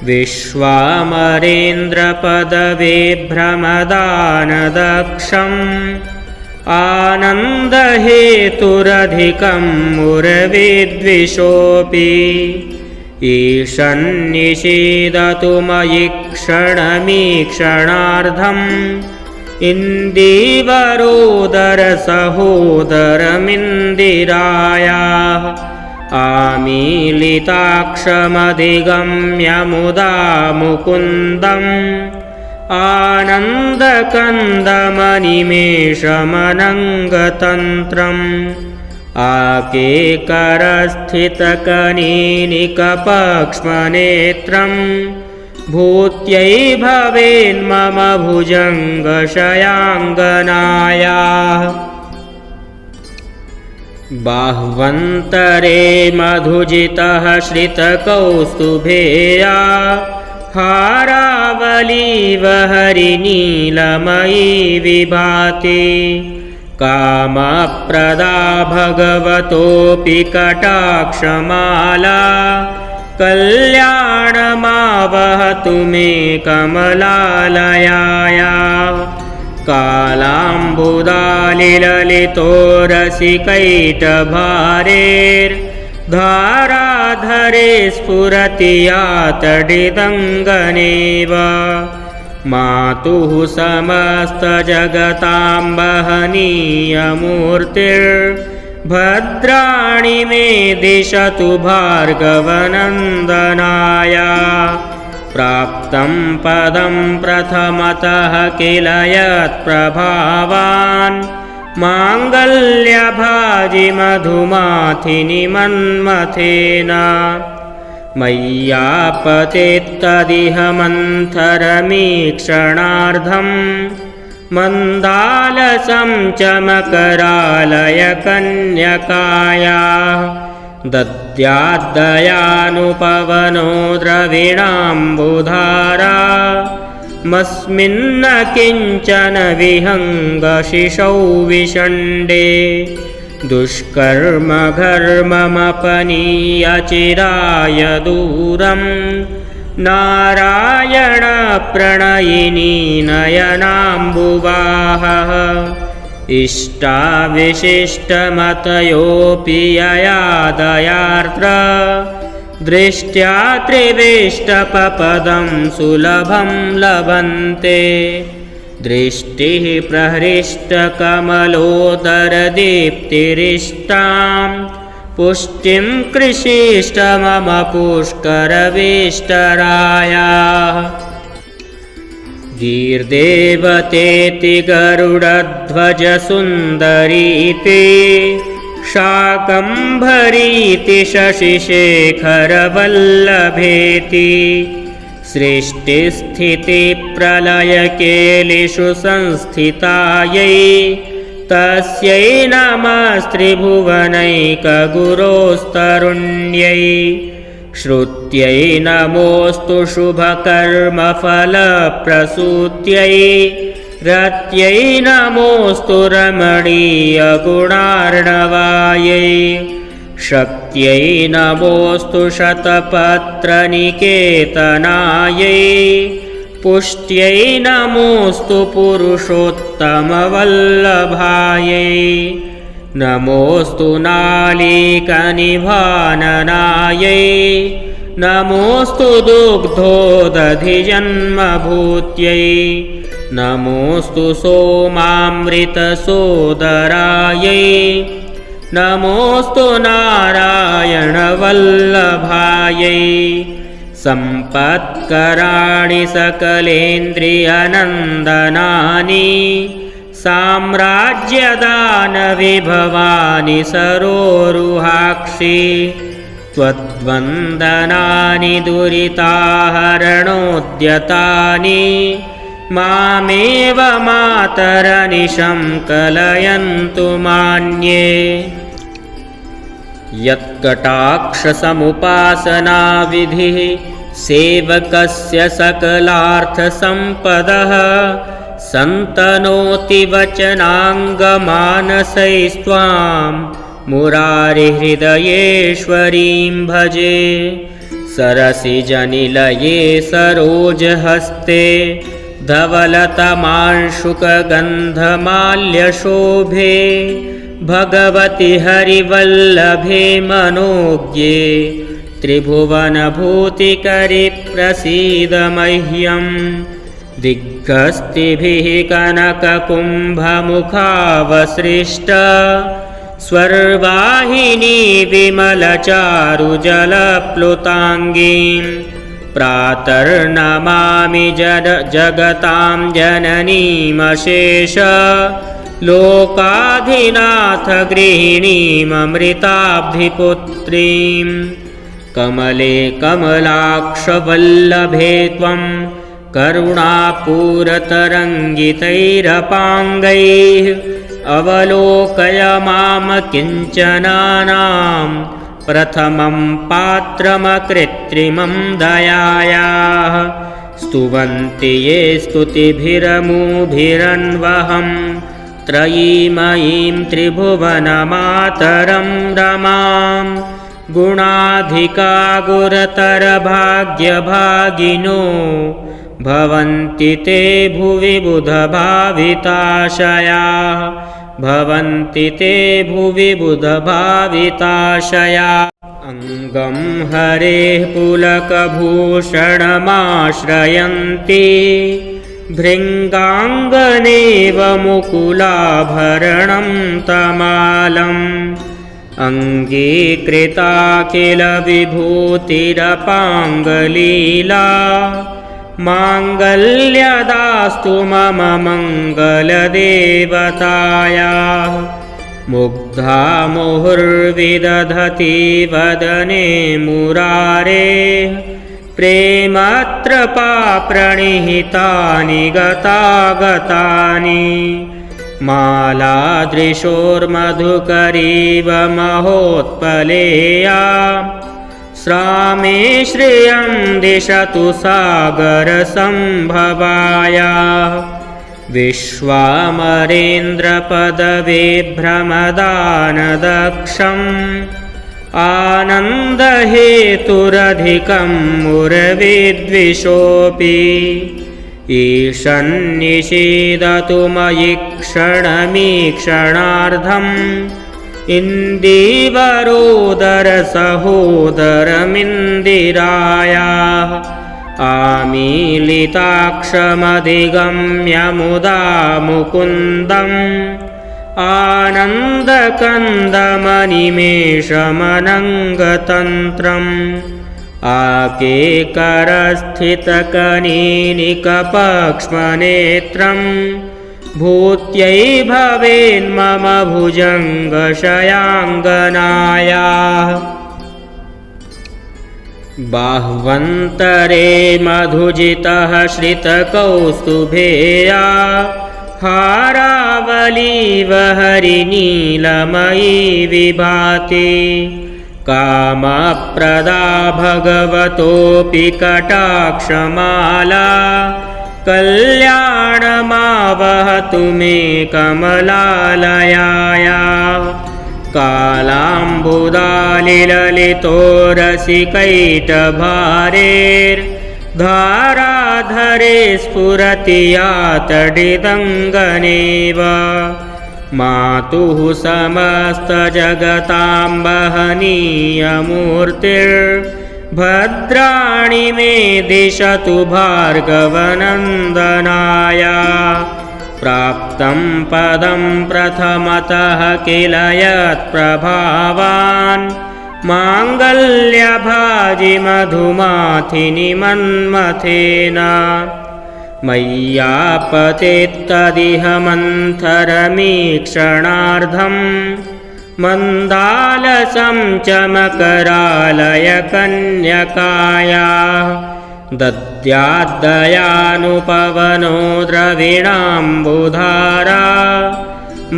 विश्वामरेन्द्रपदविभ्रमदानदक्षम् आनन्दहेतुरधिकं मुरविद्विषोऽपि ईशन्निषीदतु मयि क्षणमीक्षणार्धम् इन्दीवरोदरसहोदरमिन्दिरायाः आमीलिताक्षमधिगम्य मुदा मुकुन्दम् आनन्दकन्दमनिमेषमनङ्गतन्त्रम् आकेकरस्थितकनीनिकपक्ष्मनेत्रम् भूत्यै भवेन्मम भुजङ्गशयाङ्गनायाः बाह्वन्तरे मधुजितः श्रितकौस्तुभेया हारावलीव हरिनीलमयी विभाति कामप्रदा भगवतोऽपि कटाक्षमाला कल्याणमावहतु मे कमलालयायाः कालाम्बुदालिललितोरसिकैटभारेर्धाराधरे स्फुरति या तडिदङ्गनेव मातुः समस्तजगतां वहनीयमूर्तिर्भद्राणि मे दिशतु भार्गवनन्दनाया प्राप्तं पदं प्रथमतः किल यत्प्रभावान् माङ्गल्यभाजि मधुमाथिनि मन्मथेन मय्यापतेत्तदिह मन्थरमीक्षणार्धं मन्दालसं च मकरालयकन्यकायाः दद्याद्दयानुपवनो द्रविणाम्बुधारा मस्मिन्न किञ्चन विहङ्गशिशौ विषण्डे दुष्कर्म घर्ममपनीय चिराय दूरं नारायण प्रणयिनी नयनाम्बुवाहः इष्टाविशिष्टमतयोऽपि ययादयार्त्र दृष्ट्या त्रिविष्टपपदं सुलभं लभन्ते दृष्टिः प्रहृष्टकमलोदरदीप्तिरिष्टां पुष्टिं कृषीष्ट मम पुष्करविष्टरायाः गीर्देवतेति गरुडध्वजसुन्दरीति शाकम्भरीति शशिशेखरवल्लभेति सृष्टिस्थितिप्रलयकेलिषु संस्थितायै तस्यै नमस्त्रिभुवनैकगुरोस्तरुण्यै श्रुत्यै नमोऽस्तु शुभकर्मफलप्रसूत्यै रत्यै नमोऽस्तु रमणीयगुणार्णवायै शक्त्यै नमोऽस्तु शतपत्रनिकेतनायै पुष्ट्यै नमोऽस्तु पुरुषोत्तमवल्लभायै नमोऽस्तु नालीकनिभाननायै नमोऽस्तु दुग्धोदधिजन्मभूत्यै नमोऽस्तु सोमामृतसोदरायै नमोऽस्तु नारायणवल्लभायै सम्पत्कराणि सकलेन्द्रियनन्दनानि साम्राज्यदानविभवानि सरोरुहाक्षि त्वद्वन्दनानि दुरिताहरणोद्यतानि मामेव मातरनिशं कलयन्तु मान्ये यत्कटाक्षसमुपासनाविधिः सेवकस्य सकलार्थसम्पदः सन्तनोति वचनाङ्गमानसैस्त्वां मुरारिहृदयेश्वरीं भजे सरसिजनिलये सरोजहस्ते धवलतमांशुकगन्धमाल्यशोभे भगवति हरिवल्लभे मनोज्ञे त्रिभुवनभूतिकरि प्रसीद मह्यम् दिग्गस्तिभिः कनककुम्भमुखावसृष्ट स्वर्वाहिनी विमलचारुजलप्लुताङ्गीं प्रातर्नमामि जगतां जननीमशेष लोकाधिनाथ गृहिणीममृताब्धिपुत्रीं कमले कमलाक्षवल्लभे त्वं करुणापूरतरङ्गितैरपाङ्गैः अवलोकय माम किञ्चनानां प्रथमं पात्रमकृत्रिमं दयायाः स्तुवन्ति ये स्तुतिभिरमुभिरन्वहं त्रयीमयीं त्रिभुवनमातरं रमां गुणाधिका गुरतरभाग्यभागिनो भवन्ति ते भुवि बुधभाविताशयाः भवन्ति ते भुवि बुधभाविताशयाः अङ्गं हरेः पुलकभूषणमाश्रयन्ति भृङ्गाङ्गनेव मुकुलाभरणं तमालम् अङ्गीकृता किल विभूतिरपाङ्गलीला माङ्गल्यदास्तु मम मङ्गलदेवतायाः मुग्धा मुहुर्विदधति वदने मुरारेः प्रेमत्रपाप्रणिहितानि गतागतानि मालादृशोर्मधुकरीव महोत्पलेया श्रामे श्रियं दिशतु सागरसम्भवाया विश्वामरेन्द्रपदविभ्रमदानदक्षम् आनन्दहेतुरधिकं मुरविद्विषोऽपि ईशन्निषेदतु मयि क्षणमीक्षणार्धम् इन्दीवरोदरसहोदरमिन्दिरायाः आमीलिताक्षमधिगम्य मुदा मुकुन्दम् आनन्दकन्दमनिमेषमनङ्गतन्त्रम् आकेकरस्थितकनीनिकपक्ष्मनेत्रम् भूत्यै भवेन्मम भुजङ्गशयाङ्गनायाः बाह्वन्तरे मधुजितः श्रितकौस्तुभेया हारावलीव हरिनीलमयी विभाति कामप्रदा भगवतोऽपि कटाक्षमाला कल्याणमावहतु मे कमलालयाया कालाम्बुदालिललितोरसिकैटभारेर्धाराधरे स्फुरति या तडिदङ्गनेव मातुः समस्तजगतां वहनीयमूर्तिर्भद्राणि मे दिशतु भार्गवनन्दनाया प्राप्तं पदं प्रथमतः किल यत्प्रभावान् माङ्गल्यभाजि मधुमाथिनि मन्मथेन मय्यापतेत्तदिह मन्थरमीक्षणार्धम् मन्दालसं च मकरालय कन्यकाया दद्याद्दयानुपवनो द्रविणाम्बुधारा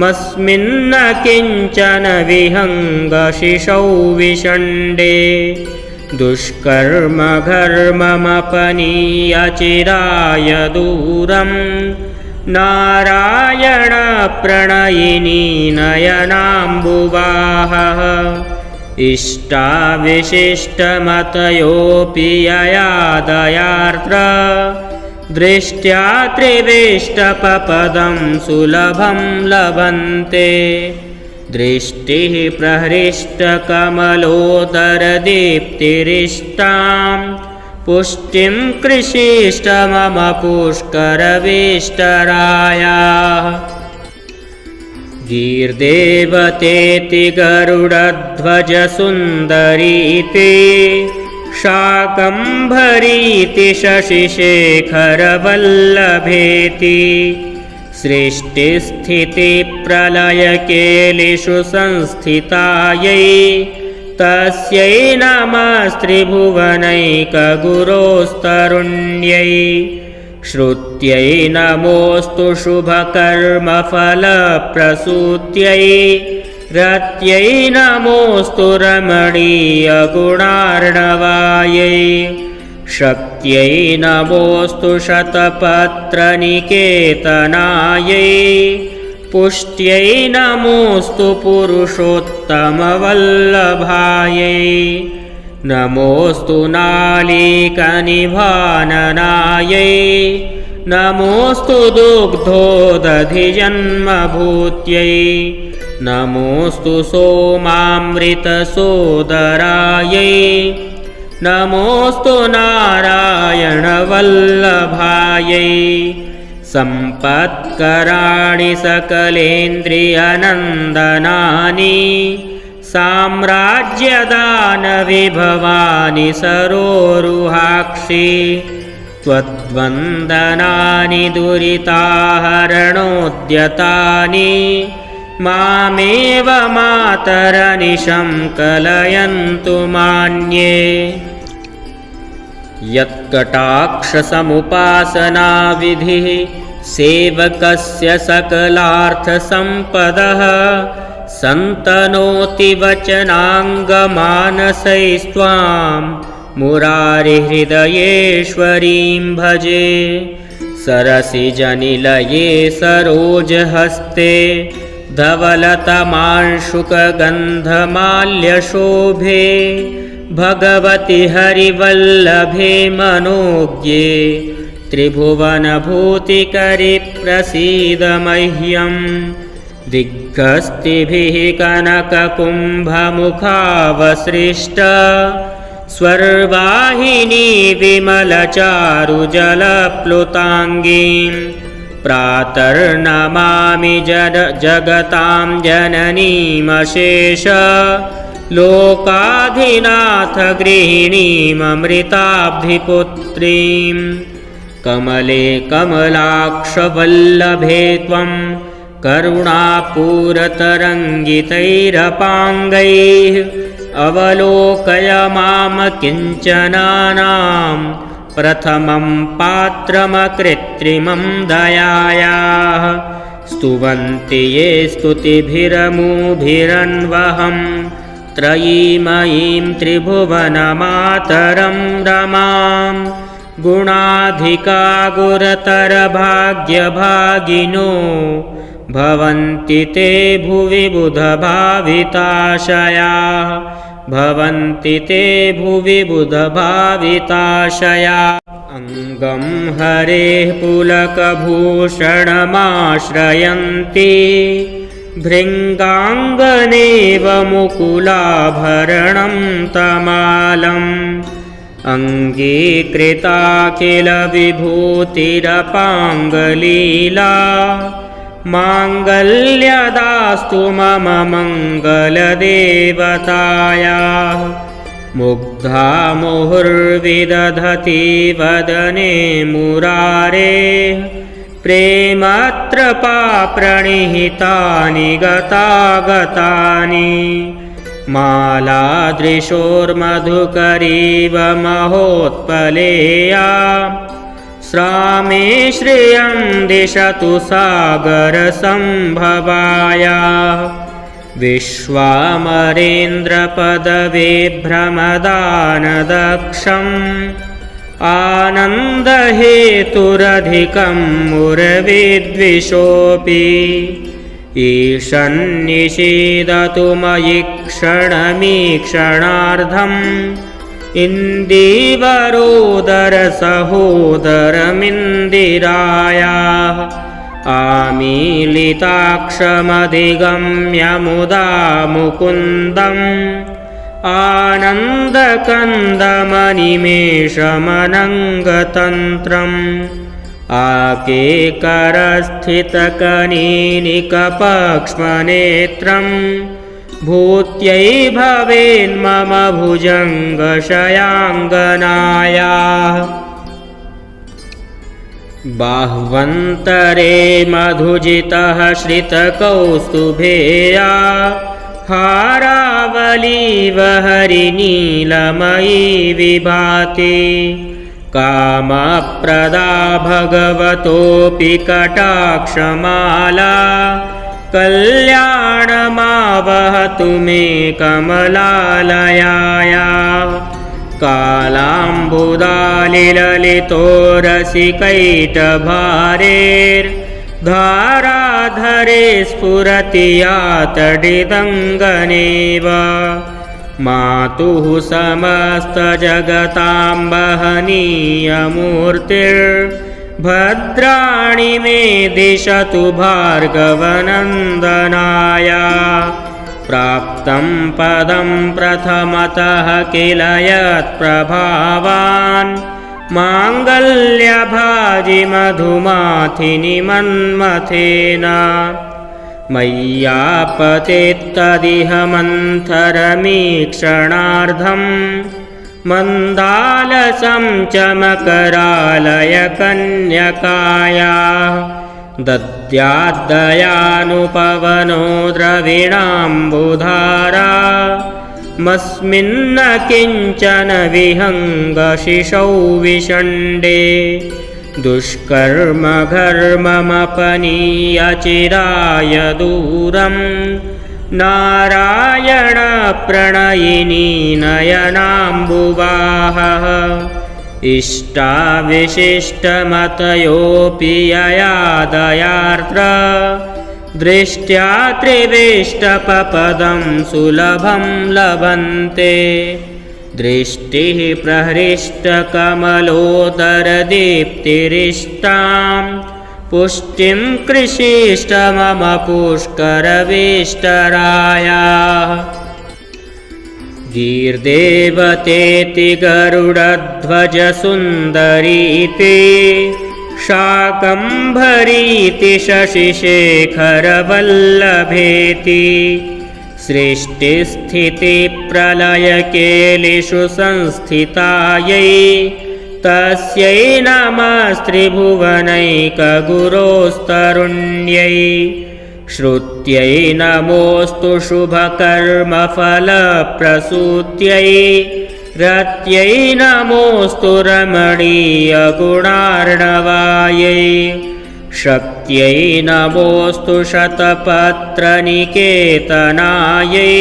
मस्मिन्न किञ्चन विहङ्गशिशौ विषण्डे दुष्कर्मघर्ममपनीयचिराय दूरं नारायणप्रणयिनी नयनाम्बुवाहः इष्टाविशिष्टमतयोऽपि यया दयार्द्र दृष्ट्या त्रिवेष्टपपदं सुलभं लभन्ते दृष्टिः प्रहृष्टकमलोदरदीप्तिरिष्टां पुष्टिं कृषीष्ट मम पुष्करवेष्टरायाः गीर्देवतेति गरुडध्वजसुन्दरीति शाकम्भरीति शशिशेखरवल्लभेति सृष्टिस्थितिप्रलयकेलिषु संस्थितायै तस्यै नमस्त्रिभुवनैकगुरोस्तरुण्यै श्रुत्यै नमोऽस्तु शुभकर्मफलप्रसूत्यै रत्यै नमोऽस्तु रमणीयगुणार्णवायै शक्त्यै नमोऽस्तु शतपत्रनिकेतनायै पुष्ट्यै नमोऽस्तु पुरुषोत्तमवल्लभायै नमोऽस्तु नालीकनिभाननायै नमोऽस्तु दुग्धोदधिजन्मभूत्यै नमोऽस्तु सोमामृतसोदरायै नमोऽस्तु नारायणवल्लभायै सम्पत्कराणि सकलेन्द्रियनन्दनानि साम्राज्यदानविभवानि सरोरुहाक्षि त्वद्वन्दनानि दुरिताहरणोद्यतानि मामेव मातरनिशं कलयन्तु मान्ये यत्कटाक्षसमुपासनाविधिः सेवकस्य सकलार्थसम्पदः सन्तनोति वचनाङ्गमानसैस्त्वां मुरारिहृदयेश्वरीं भजे सरसिजनिलये सरोजहस्ते धवलतमांशुकगन्धमाल्यशोभे भगवति हरिवल्लभे मनोज्ञे त्रिभुवनभूतिकरि प्रसीद मह्यं दिग्गस्तिभिः कनककुम्भमुखावसृष्ट स्वर्वाहिनी विमलचारुजलप्लुताङ्गीं प्रातर्नमामि जगतां जननीमशेष लोकाधिनाथ गृहिणीममृताब्धिपुत्रीं कमले कमलाक्षवल्लभे त्वं करुणापूरतरङ्गितैरपाङ्गैः अवलोकय मां किञ्चनानां प्रथमं पात्रमकृत्रिमं दयायाः स्तुवन्ति ये स्तुतिभिरमुभिरन्वहं त्रयीमयीं त्रिभुवनमातरं रमां गुणाधिका गुरतरभाग्यभागिनो भवन्ति ते भुवि बुधभाविताशयाः भवन्ति ते भुवि बुधभाविताशयाः अङ्गं हरेः पुलकभूषणमाश्रयन्ति भृङ्गाङ्गनेव मुकुलाभरणं तमालम् अङ्गीकृताखिलविभूतिरपाङ्गलीला माङ्गल्यदास्तु मम मङ्गलदेवतायाः मुग्धा मुहुर्विदधति वदने मुरारेः प्रेमत्रपा प्रणिहितानि गतागतानि मालादृशोर्मधुकरीव महोत्पलेया श्रामे श्रियं दिशतु सागरसम्भवायाः विश्वामरेन्द्रपदविभ्रमदानदक्षम् आनन्दहेतुरधिकं मुरविद्विषोऽपि ईशन्निषीदतु मयि क्षणमीक्षणार्धम् इन्दीवरोदरसहोदरमिन्दिरायाः आमीलिताक्षमधिगम्य मुदा मुकुन्दम् आनन्दकन्दमनिमेषमनङ्गतन्त्रम् आकेकरस्थितकनीनिकपक्ष्मनेत्रम् भूत्यै भवेन्मम भुजङ्गशयाङ्गनायाः बाह्वन्तरे मधुजितः श्रितकौस्तुभेया हारावलीव हरिनीलमयी विभाति कामप्रदा भगवतोऽपि कटाक्षमाला कल्याणमावहतु मे कमलालयायाः कालाम्बुदालिललितो रसिकैटभारेर्धाराधरे स्फुरति यातडिदङ्गनेव मातुः समस्तजगतां वहनीयमूर्तिर्भद्राणि मे दिशतु भार्गवनन्दनाय प्राप्तं पदं प्रथमतः किल यत्प्रभावान् माङ्गल्यभाजि मधुमाथिनि मन्मथेन मय्यापतेत्तदिह मन्थरमीक्षणार्धं मन्दालसं च मकरालयकन्यकायाः दद्याद्दयानुपवनो द्रविणाम्बुधारा मस्मिन्न किञ्चन विहङ्गशिशौ विषण्डे दुष्कर्म घर्ममपनीय चिराय दूरं नारायणप्रणयिनी नयनाम्बुवाहः इष्टाविशिष्टमतयोऽपि यया दयार्द्र दृष्ट्या त्रिविष्टपपदं सुलभं लभन्ते दृष्टिः प्रहृष्टकमलोदरदीप्तिरिष्टां पुष्टिं कृषीष्ट मम पुष्करवेष्टरायाः गीर्देवतेति गरुडध्वजसुन्दरीति शाकम्भरीति शशिशेखरवल्लभेति सृष्टिस्थितिप्रलयकेलिषु संस्थितायै तस्यै नमस्त्रिभुवनैकगुरोस्तरुण्यै श्रुत्यै नमोऽस्तु शुभकर्मफलप्रसूत्यै रत्यै नमोऽस्तु रमणीयगुणार्णवायै शक्त्यै नमोऽस्तु शतपत्रनिकेतनायै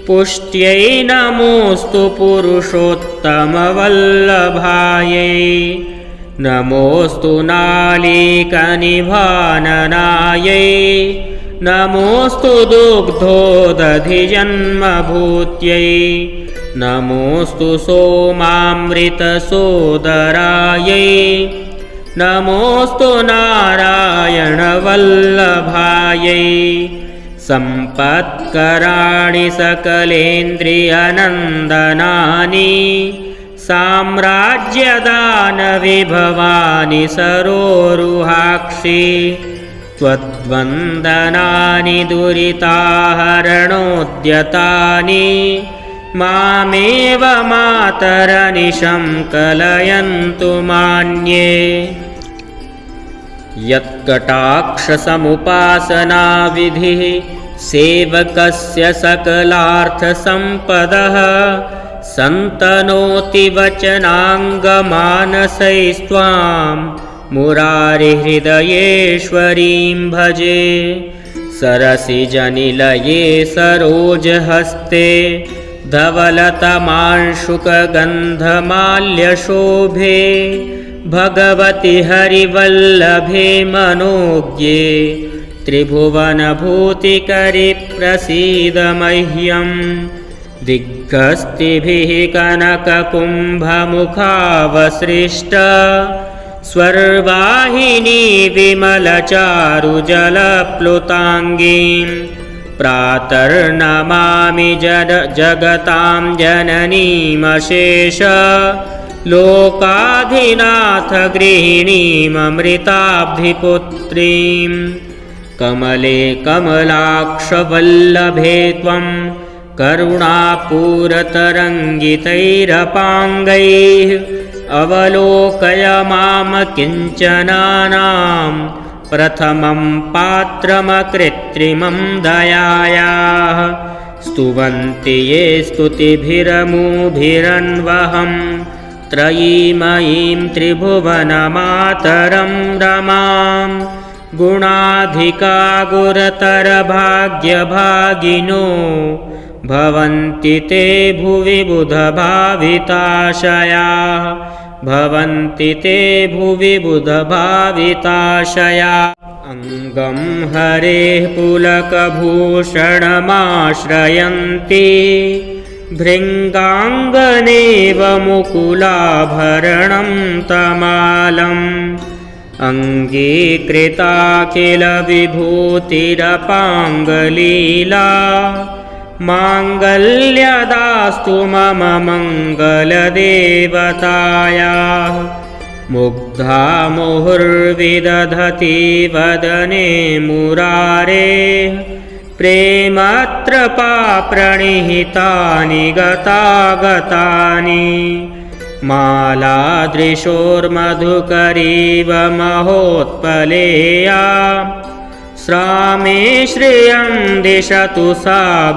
पुष्ट्यै नमोऽस्तु पुरुषोत्तमवल्लभायै नमोऽस्तु नालीकनिभाननायै नमोऽस्तु दुग्धोदधिजन्मभूत्यै नमोऽस्तु सोमामृतसोदरायै नमोऽस्तु नारायणवल्लभायै सम्पत्कराणि सकलेन्द्रियनन्दनानि साम्राज्यदानविभवानि सरोरुहाक्षि त्वद्वन्दनानि दुरिताहरणोद्यतानि मामेव मातरनिशं कलयन्तु मान्ये यत्कटाक्षसमुपासनाविधिः सेवकस्य सकलार्थसम्पदः सन्तनोति वचनाङ्गमानसैस्त्वां मुरारिहृदयेश्वरीं भजे सरसिजनिलये सरोजहस्ते धवलतमांशुकगन्धमाल्यशोभे भगवति हरिवल्लभे मनोज्ञे त्रिभुवनभूतिकरि प्रसीद मह्यं दिग्गस्तिभिः कनककुम्भमुखावसृष्ट स्वर्वाहिनी विमलचारुजलप्लुताङ्गीं प्रातर्नमामि जगतां जननीमशेष लोकाधिनाथ गृहिणीममृताब्धिपुत्रीं कमले कमलाक्षवल्लभे त्वं करुणापूरतरङ्गितैरपाङ्गैः अवलोकय माम किञ्चनानां प्रथमं पात्रमकृत्रिमं दयायाः स्तुवन्ति ये स्तुतिभिरमुभिरन्वहं त्रयीमयीं त्रिभुवनमातरं रमां गुणाधिका गुरतरभाग्यभागिनो भवन्ति ते भुवि बुधभाविताशयाः भवन्ति ते भुवि बुधभाविताशयाः अङ्गं हरेः पुलकभूषणमाश्रयन्ति भृङ्गाङ्गनेव मुकुलाभरणं तमालम् अङ्गीकृता किल विभूतिरपाङ्गलीला माङ्गल्यदास्तु मम मङ्गलदेवतायाः मुग्धा मुहुर्विदधति वदने मुरारेः प्रेमत्रपाप्रणिहितानि गतागतानि मालादृशोर्मधुकरीव महोत्पलेया श्रामे श्रियं दिशतु सागरसम्भवाया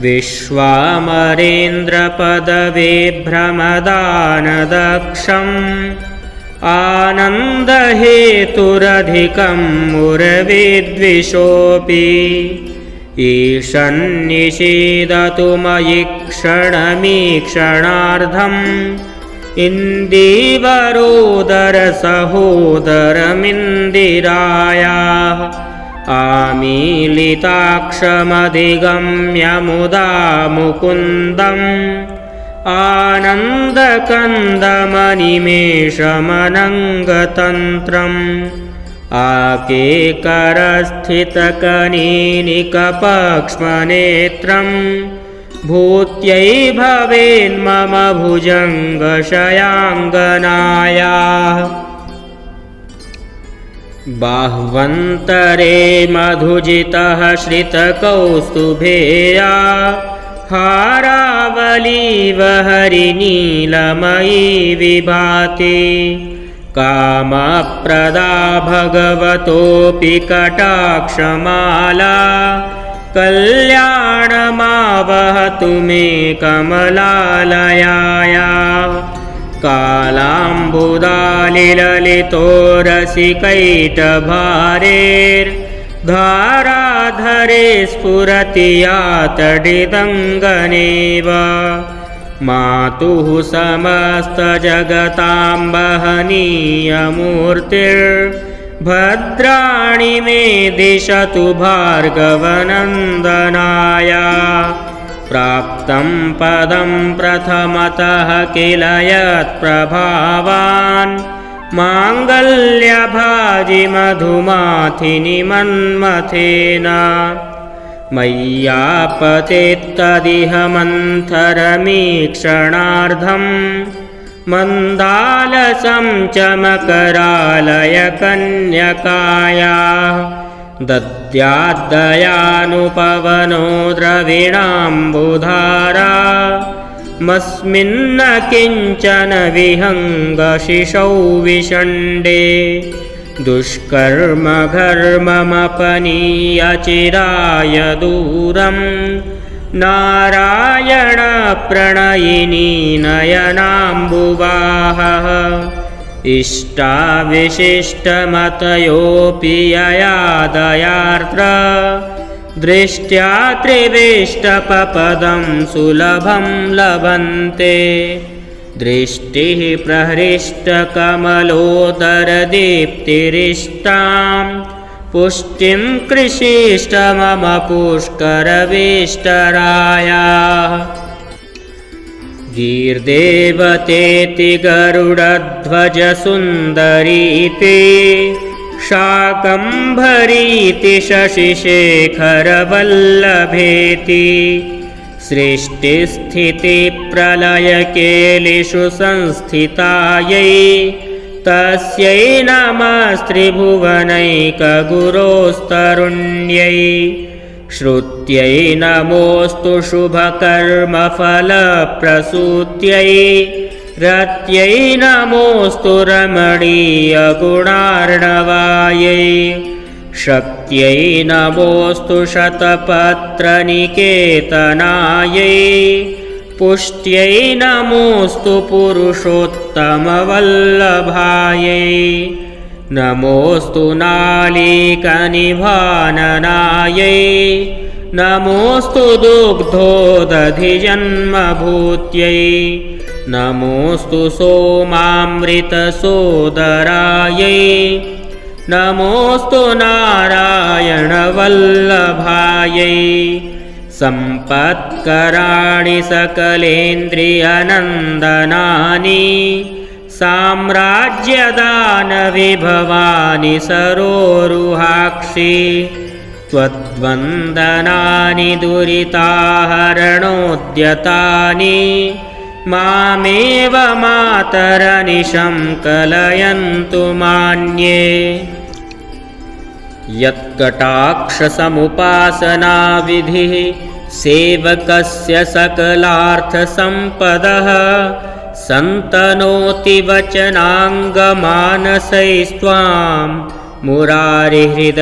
विश्वामरेन्द्रपदवे भ्रमदानदक्षम् आनन्दहेतुरधिकं मुरविद्विषोऽपि ईशन्निषीदतु मयि क्षणमीक्षणार्धम् इन्दीवरोदरसहोदरमिन्दिरायाः आमीलिताक्षमधिगम्य मुदा मुकुन्दम् आनन्दकन्दमनिमेषमनङ्गतन्त्रम् आकेकरस्थितकनीनिकपक्ष्मनेत्रम् भूत्यै भवेन्मम भुजङ्गशयाङ्गनायाः बाह्वन्तरे मधुजितः श्रितकौस्तुभेया हारावलीव हरिनीलमयी विभाति कामप्रदा भगवतोऽपि कटाक्षमाला कल्याणमावहतु मे कमलालयाया कालाम्बुदालिललितोरसिकैटभारेर्धाराधरे स्फुरति या तडिदङ्गनेव मातुः समस्तजगतां वहनीयमूर्तिर्भद्राणि मे दिशतु भार्गवनन्दनाया प्राप्तं पदं प्रथमतः किल यत्प्रभावान् माङ्गल्यभाजि मधुमाथिनि मन्मथेन मय्यापतेत्तदिह मन्थरमीक्षणार्धम् मन्दालसं च मकरालय कन्यकाया दद्याद्दयानुपवनो द्रविणाम्बुधारा मस्मिन्न किञ्चन विहङ्गशिशौ विषण्डे दुष्कर्म घर्ममपनीय चिराय दूरं नारायण प्रणयिनी नयनाम्बुवाहः इष्टाविशिष्टमतयोऽपि यया दयार्द्र दृष्ट्या त्रिविष्टपपदं सुलभं लभन्ते दृष्टिः प्रहृष्टकमलोदरदीप्तिरिष्टां पुष्टिं कृषीष्ट मम पुष्करवेष्टरायाः गीर्देवतेति गरुडध्वजसुन्दरीति शाकम्भरीति शशिशेखरवल्लभेति सृष्टिस्थितिप्रलयकेलिषु संस्थितायै तस्यै नमस्त्रिभुवनैकगुरोस्तरुण्यै श्रुत्यै नमोऽस्तु शुभकर्मफलप्रसूत्यै रत्यै नमोऽस्तु रमणीयगुणार्णवायै शक्त्यै नमोऽस्तु शतपत्रनिकेतनायै पुष्ट्यै नमोऽस्तु पुरुषोत्तमवल्लभायै नमोऽस्तु नालीकनिभाननायै नमोऽस्तु दुग्धोदधिजन्मभूत्यै नमोऽस्तु सोमामृतसोदरायै नमोऽस्तु नारायणवल्लभायै सम्पत्कराणि सकलेन्द्रियनन्दनानि साम्राज्यदानविभवानि सरोरुहाक्षि त्वद्वन्दनानि दुरिताहरणोद्यतानि मामेव मातरनिशं कलयन्तु मान्ये यत्कटाक्षसमुपासनाविधिः सेवकस्य सकलार्थसम्पदः सन्तनोति वचनाङ्गमानसैस्त्वां मुरारिहृदयेश्वरीं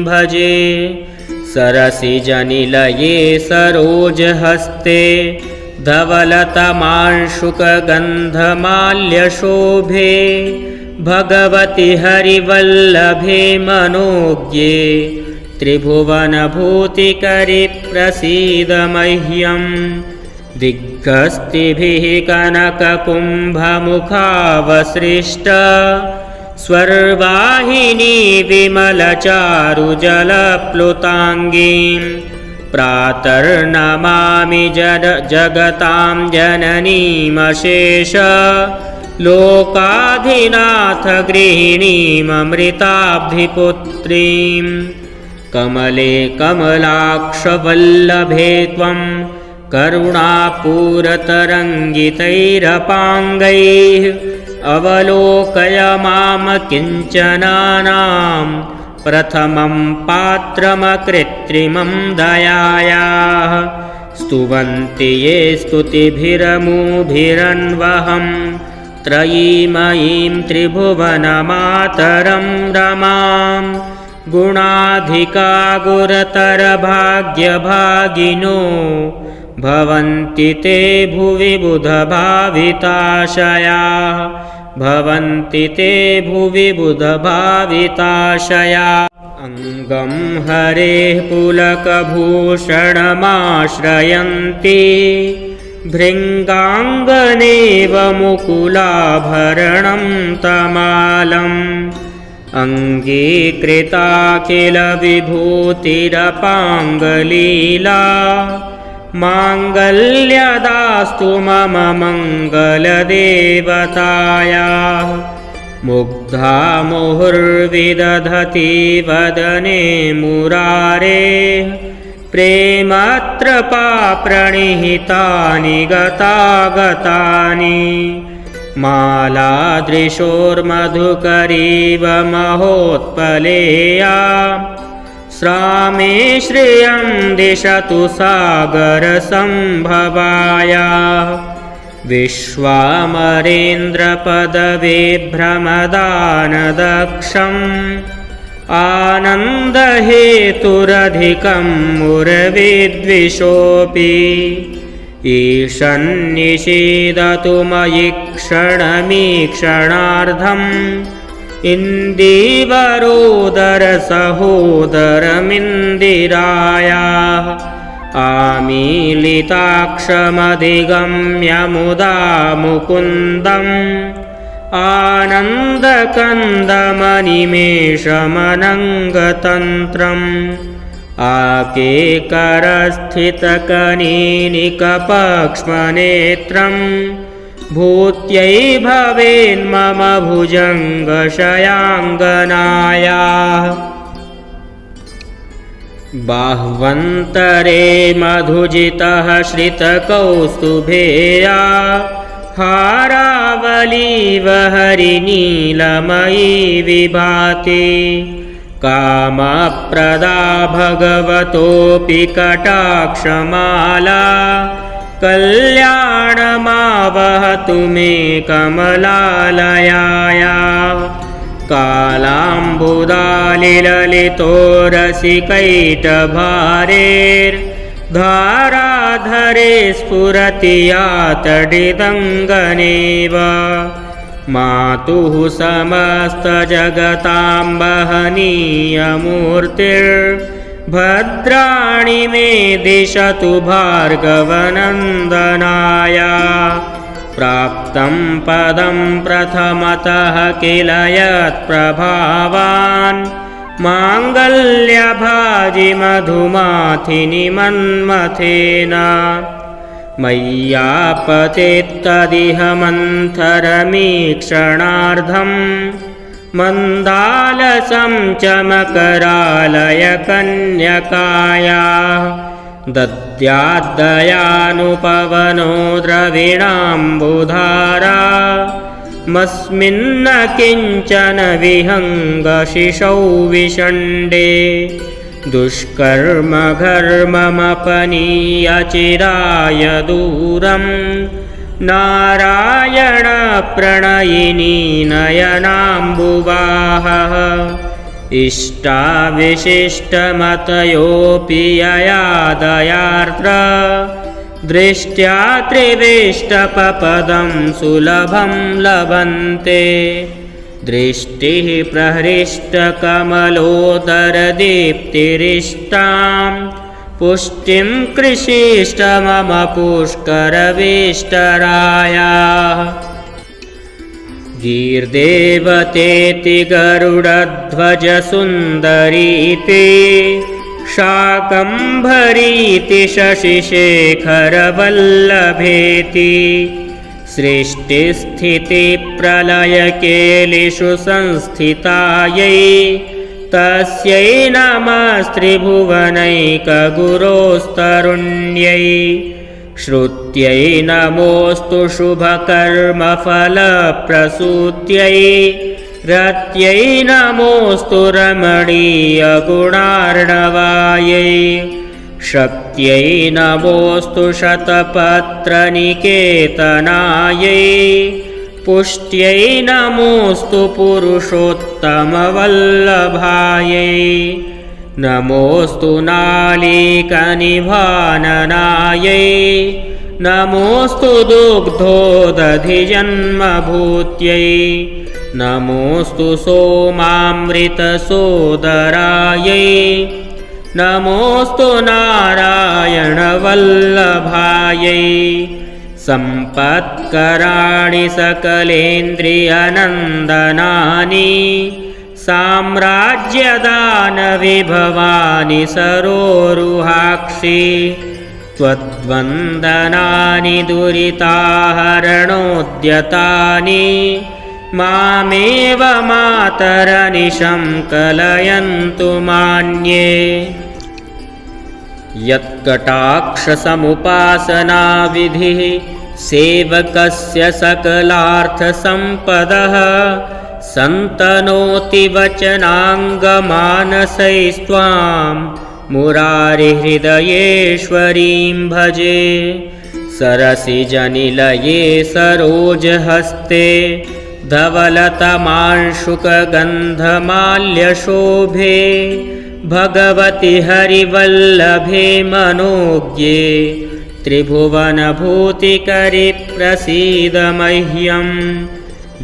भजे सरसिजनिलये सरोजहस्ते धवलतमांशुकगन्धमाल्यशोभे भगवति हरिवल्लभे मनोज्ञे त्रिभुवनभूतिकरि प्रसीद मह्यम् दिग्गस्तिभिः कनककुम्भमुखावसृष्ट स्वर्वाहिनी विमलचारुजलप्लुताङ्गीं प्रातर्नमामि जगतां जननीमशेष लोकाधिनाथ गृहिणीममृताब्धिपुत्रीं कमले कमलाक्षवल्लभे त्वं करुणापूरतरङ्गितैरपाङ्गैः अवलोकय मां किञ्चनानां प्रथमं पात्रमकृत्रिमं दयायाः स्तुवन्ति ये स्तुतिभिरमुभिरन्वहं त्रयीमयीं त्रिभुवनमातरं रमां गुणाधिका गुरतरभाग्यभागिनो भवन्ति ते भुवि बुधभाविताशयाः भवन्ति ते भुवि बुधभाविताशयाः अङ्गं हरेः पुलकभूषणमाश्रयन्ति भृङ्गाङ्गनेव मुकुलाभरणं तमालम् अङ्गीकृताखिलविभूतिरपाङ्गलीला माङ्गल्यदास्तु मम मङ्गलदेवतायाः मुग्धा मुहुर्विदधति वदने मुरारेः प्रेमत्रपा प्रणिहितानि गतागतानि मालादृशोर्मधुकरीव महोत्पलेया श्रामे श्रियं दिशतु सागरसम्भवाया विश्वामरेन्द्रपदविभ्रमदानदक्षम् आनन्दहेतुरधिकं मुरविद्विषोऽपि ईशन्निषीदतु मयि क्षणमीक्षणार्धम् इन्दीवरोदरसहोदरमिन्दिरायाः आमीलिताक्षमधिगम्य मुदा मुकुन्दम् आनन्दकन्दमनिमेषमनङ्गतन्त्रम् आकेकरस्थितकनीनिकपक्ष्मनेत्रम् भूत्यै भवेन्मम भुजङ्गशयाङ्गनायाः बाह्वन्तरे मधुजितः श्रितकौस्तुभेया हारावलीव हरिनीलमयी विभाति कामप्रदा भगवतोऽपि कटाक्षमाला कल्याणमावहतु मे कमलालयायाः कालाम्बुदालिललितो रसिकैटभारेर्धाराधरे स्फुरति यातडिदङ्गनेव मातुः समस्तजगतां वहनीयमूर्तिर्भद्राणि मे दिशतु भार्गवनन्दनाया प्राप्तं पदं प्रथमतः किल यत्प्रभावान् माङ्गल्यभाजि मधुमाथिनि मन्मथेन मय्यापतेत्तदिह मन्थरमीक्षणार्धं मन्दालसं च मकरालय कन्यकायाः दद्याद्दयानुपवनो द्रविणाम्बुधारा मस्मिन्न किञ्चन विहङ्गशिशौ विषण्डे दुष्कर्म घर्ममपनीय चिराय दूरं नारायण प्रणयिनी नयनाम्बुवाहः इष्टाविशिष्टमतयोऽपि यया दयार्द्र दृष्ट्या त्रिविष्टपपदं सुलभं लभन्ते दृष्टिः प्रहृष्टकमलोदरदीप्तिरिष्टां पुष्टिं कृषीष्ट मम पुष्करविष्टरायाः गीर्देवतेति गरुडध्वजसुन्दरीति शाकम्भरीति शशिशेखरवल्लभेति सृष्टिस्थितिप्रलयकेलिषु संस्थितायै तस्यै नमस्त्रिभुवनैकगुरोस्तरुण्यै श्रुत्यै नमोऽस्तु शुभकर्मफलप्रसूत्यै रत्यै नमोऽस्तु रमणीयगुणार्णवायै शक्त्यै नमोऽस्तु शतपत्रनिकेतनायै पुष्ट्यै नमोऽस्तु पुरुषोत्तमवल्लभायै नमोऽस्तु नालीकनिभाननायै नमोऽस्तु दुग्धोदधिजन्मभूत्यै नमोऽस्तु सोमामृतसोदरायै नमोऽस्तु नारायणवल्लभायै सम्पत्कराणि सकलेन्द्रियनन्दनानि साम्राज्यदानविभवानि सरोरुहाक्षि त्वद्वन्दनानि दुरिताहरणोद्यतानि मामेव मातरनिशं कलयन्तु मान्ये यत्कटाक्षसमुपासनाविधिः सेवकस्य सकलार्थसम्पदः सन्तनोति वचनाङ्गमानसैस्त्वां मुरारिहृदयेश्वरीं भजे सरसिजनिलये सरोजहस्ते धवलतमांशुकगन्धमाल्यशोभे भगवति हरिवल्लभे मनोज्ञे त्रिभुवनभूतिकरि प्रसीद मह्यं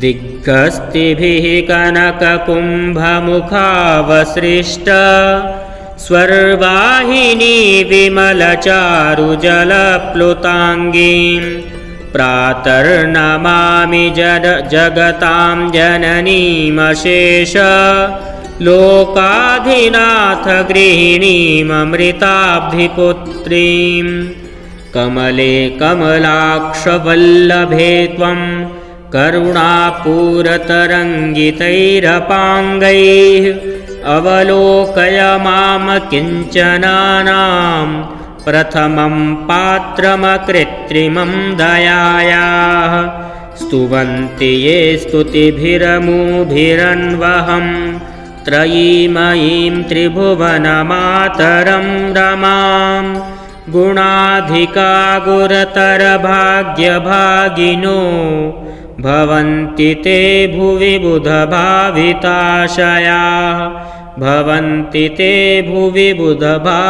दिग्गस्तिभिः कनककुम्भमुखावसृष्ट स्वर्वाहिनी विमलचारुजलप्लुताङ्गीं प्रातर्नमामि जगतां जननीमशेष लोकाधिनाथ गृहिणीममृताब्धिपुत्रीं कमले कमलाक्षवल्लभे त्वं करुणापूरतरङ्गितैरपाङ्गैः अवलोकय माम किञ्चनानां प्रथमं पात्रमकृत्रिमं दयायाः स्तुवन्ति ये स्तुतिभिरमुभिरन्वहं त्रयीमयीं त्रिभुवनमातरं रमां गुणाधिका गुरतरभाग्यभागिनो भवन्ति ते भुवि बुधभाविताशयाः भवन्ति ते भुवि बुधभाविताशयाः।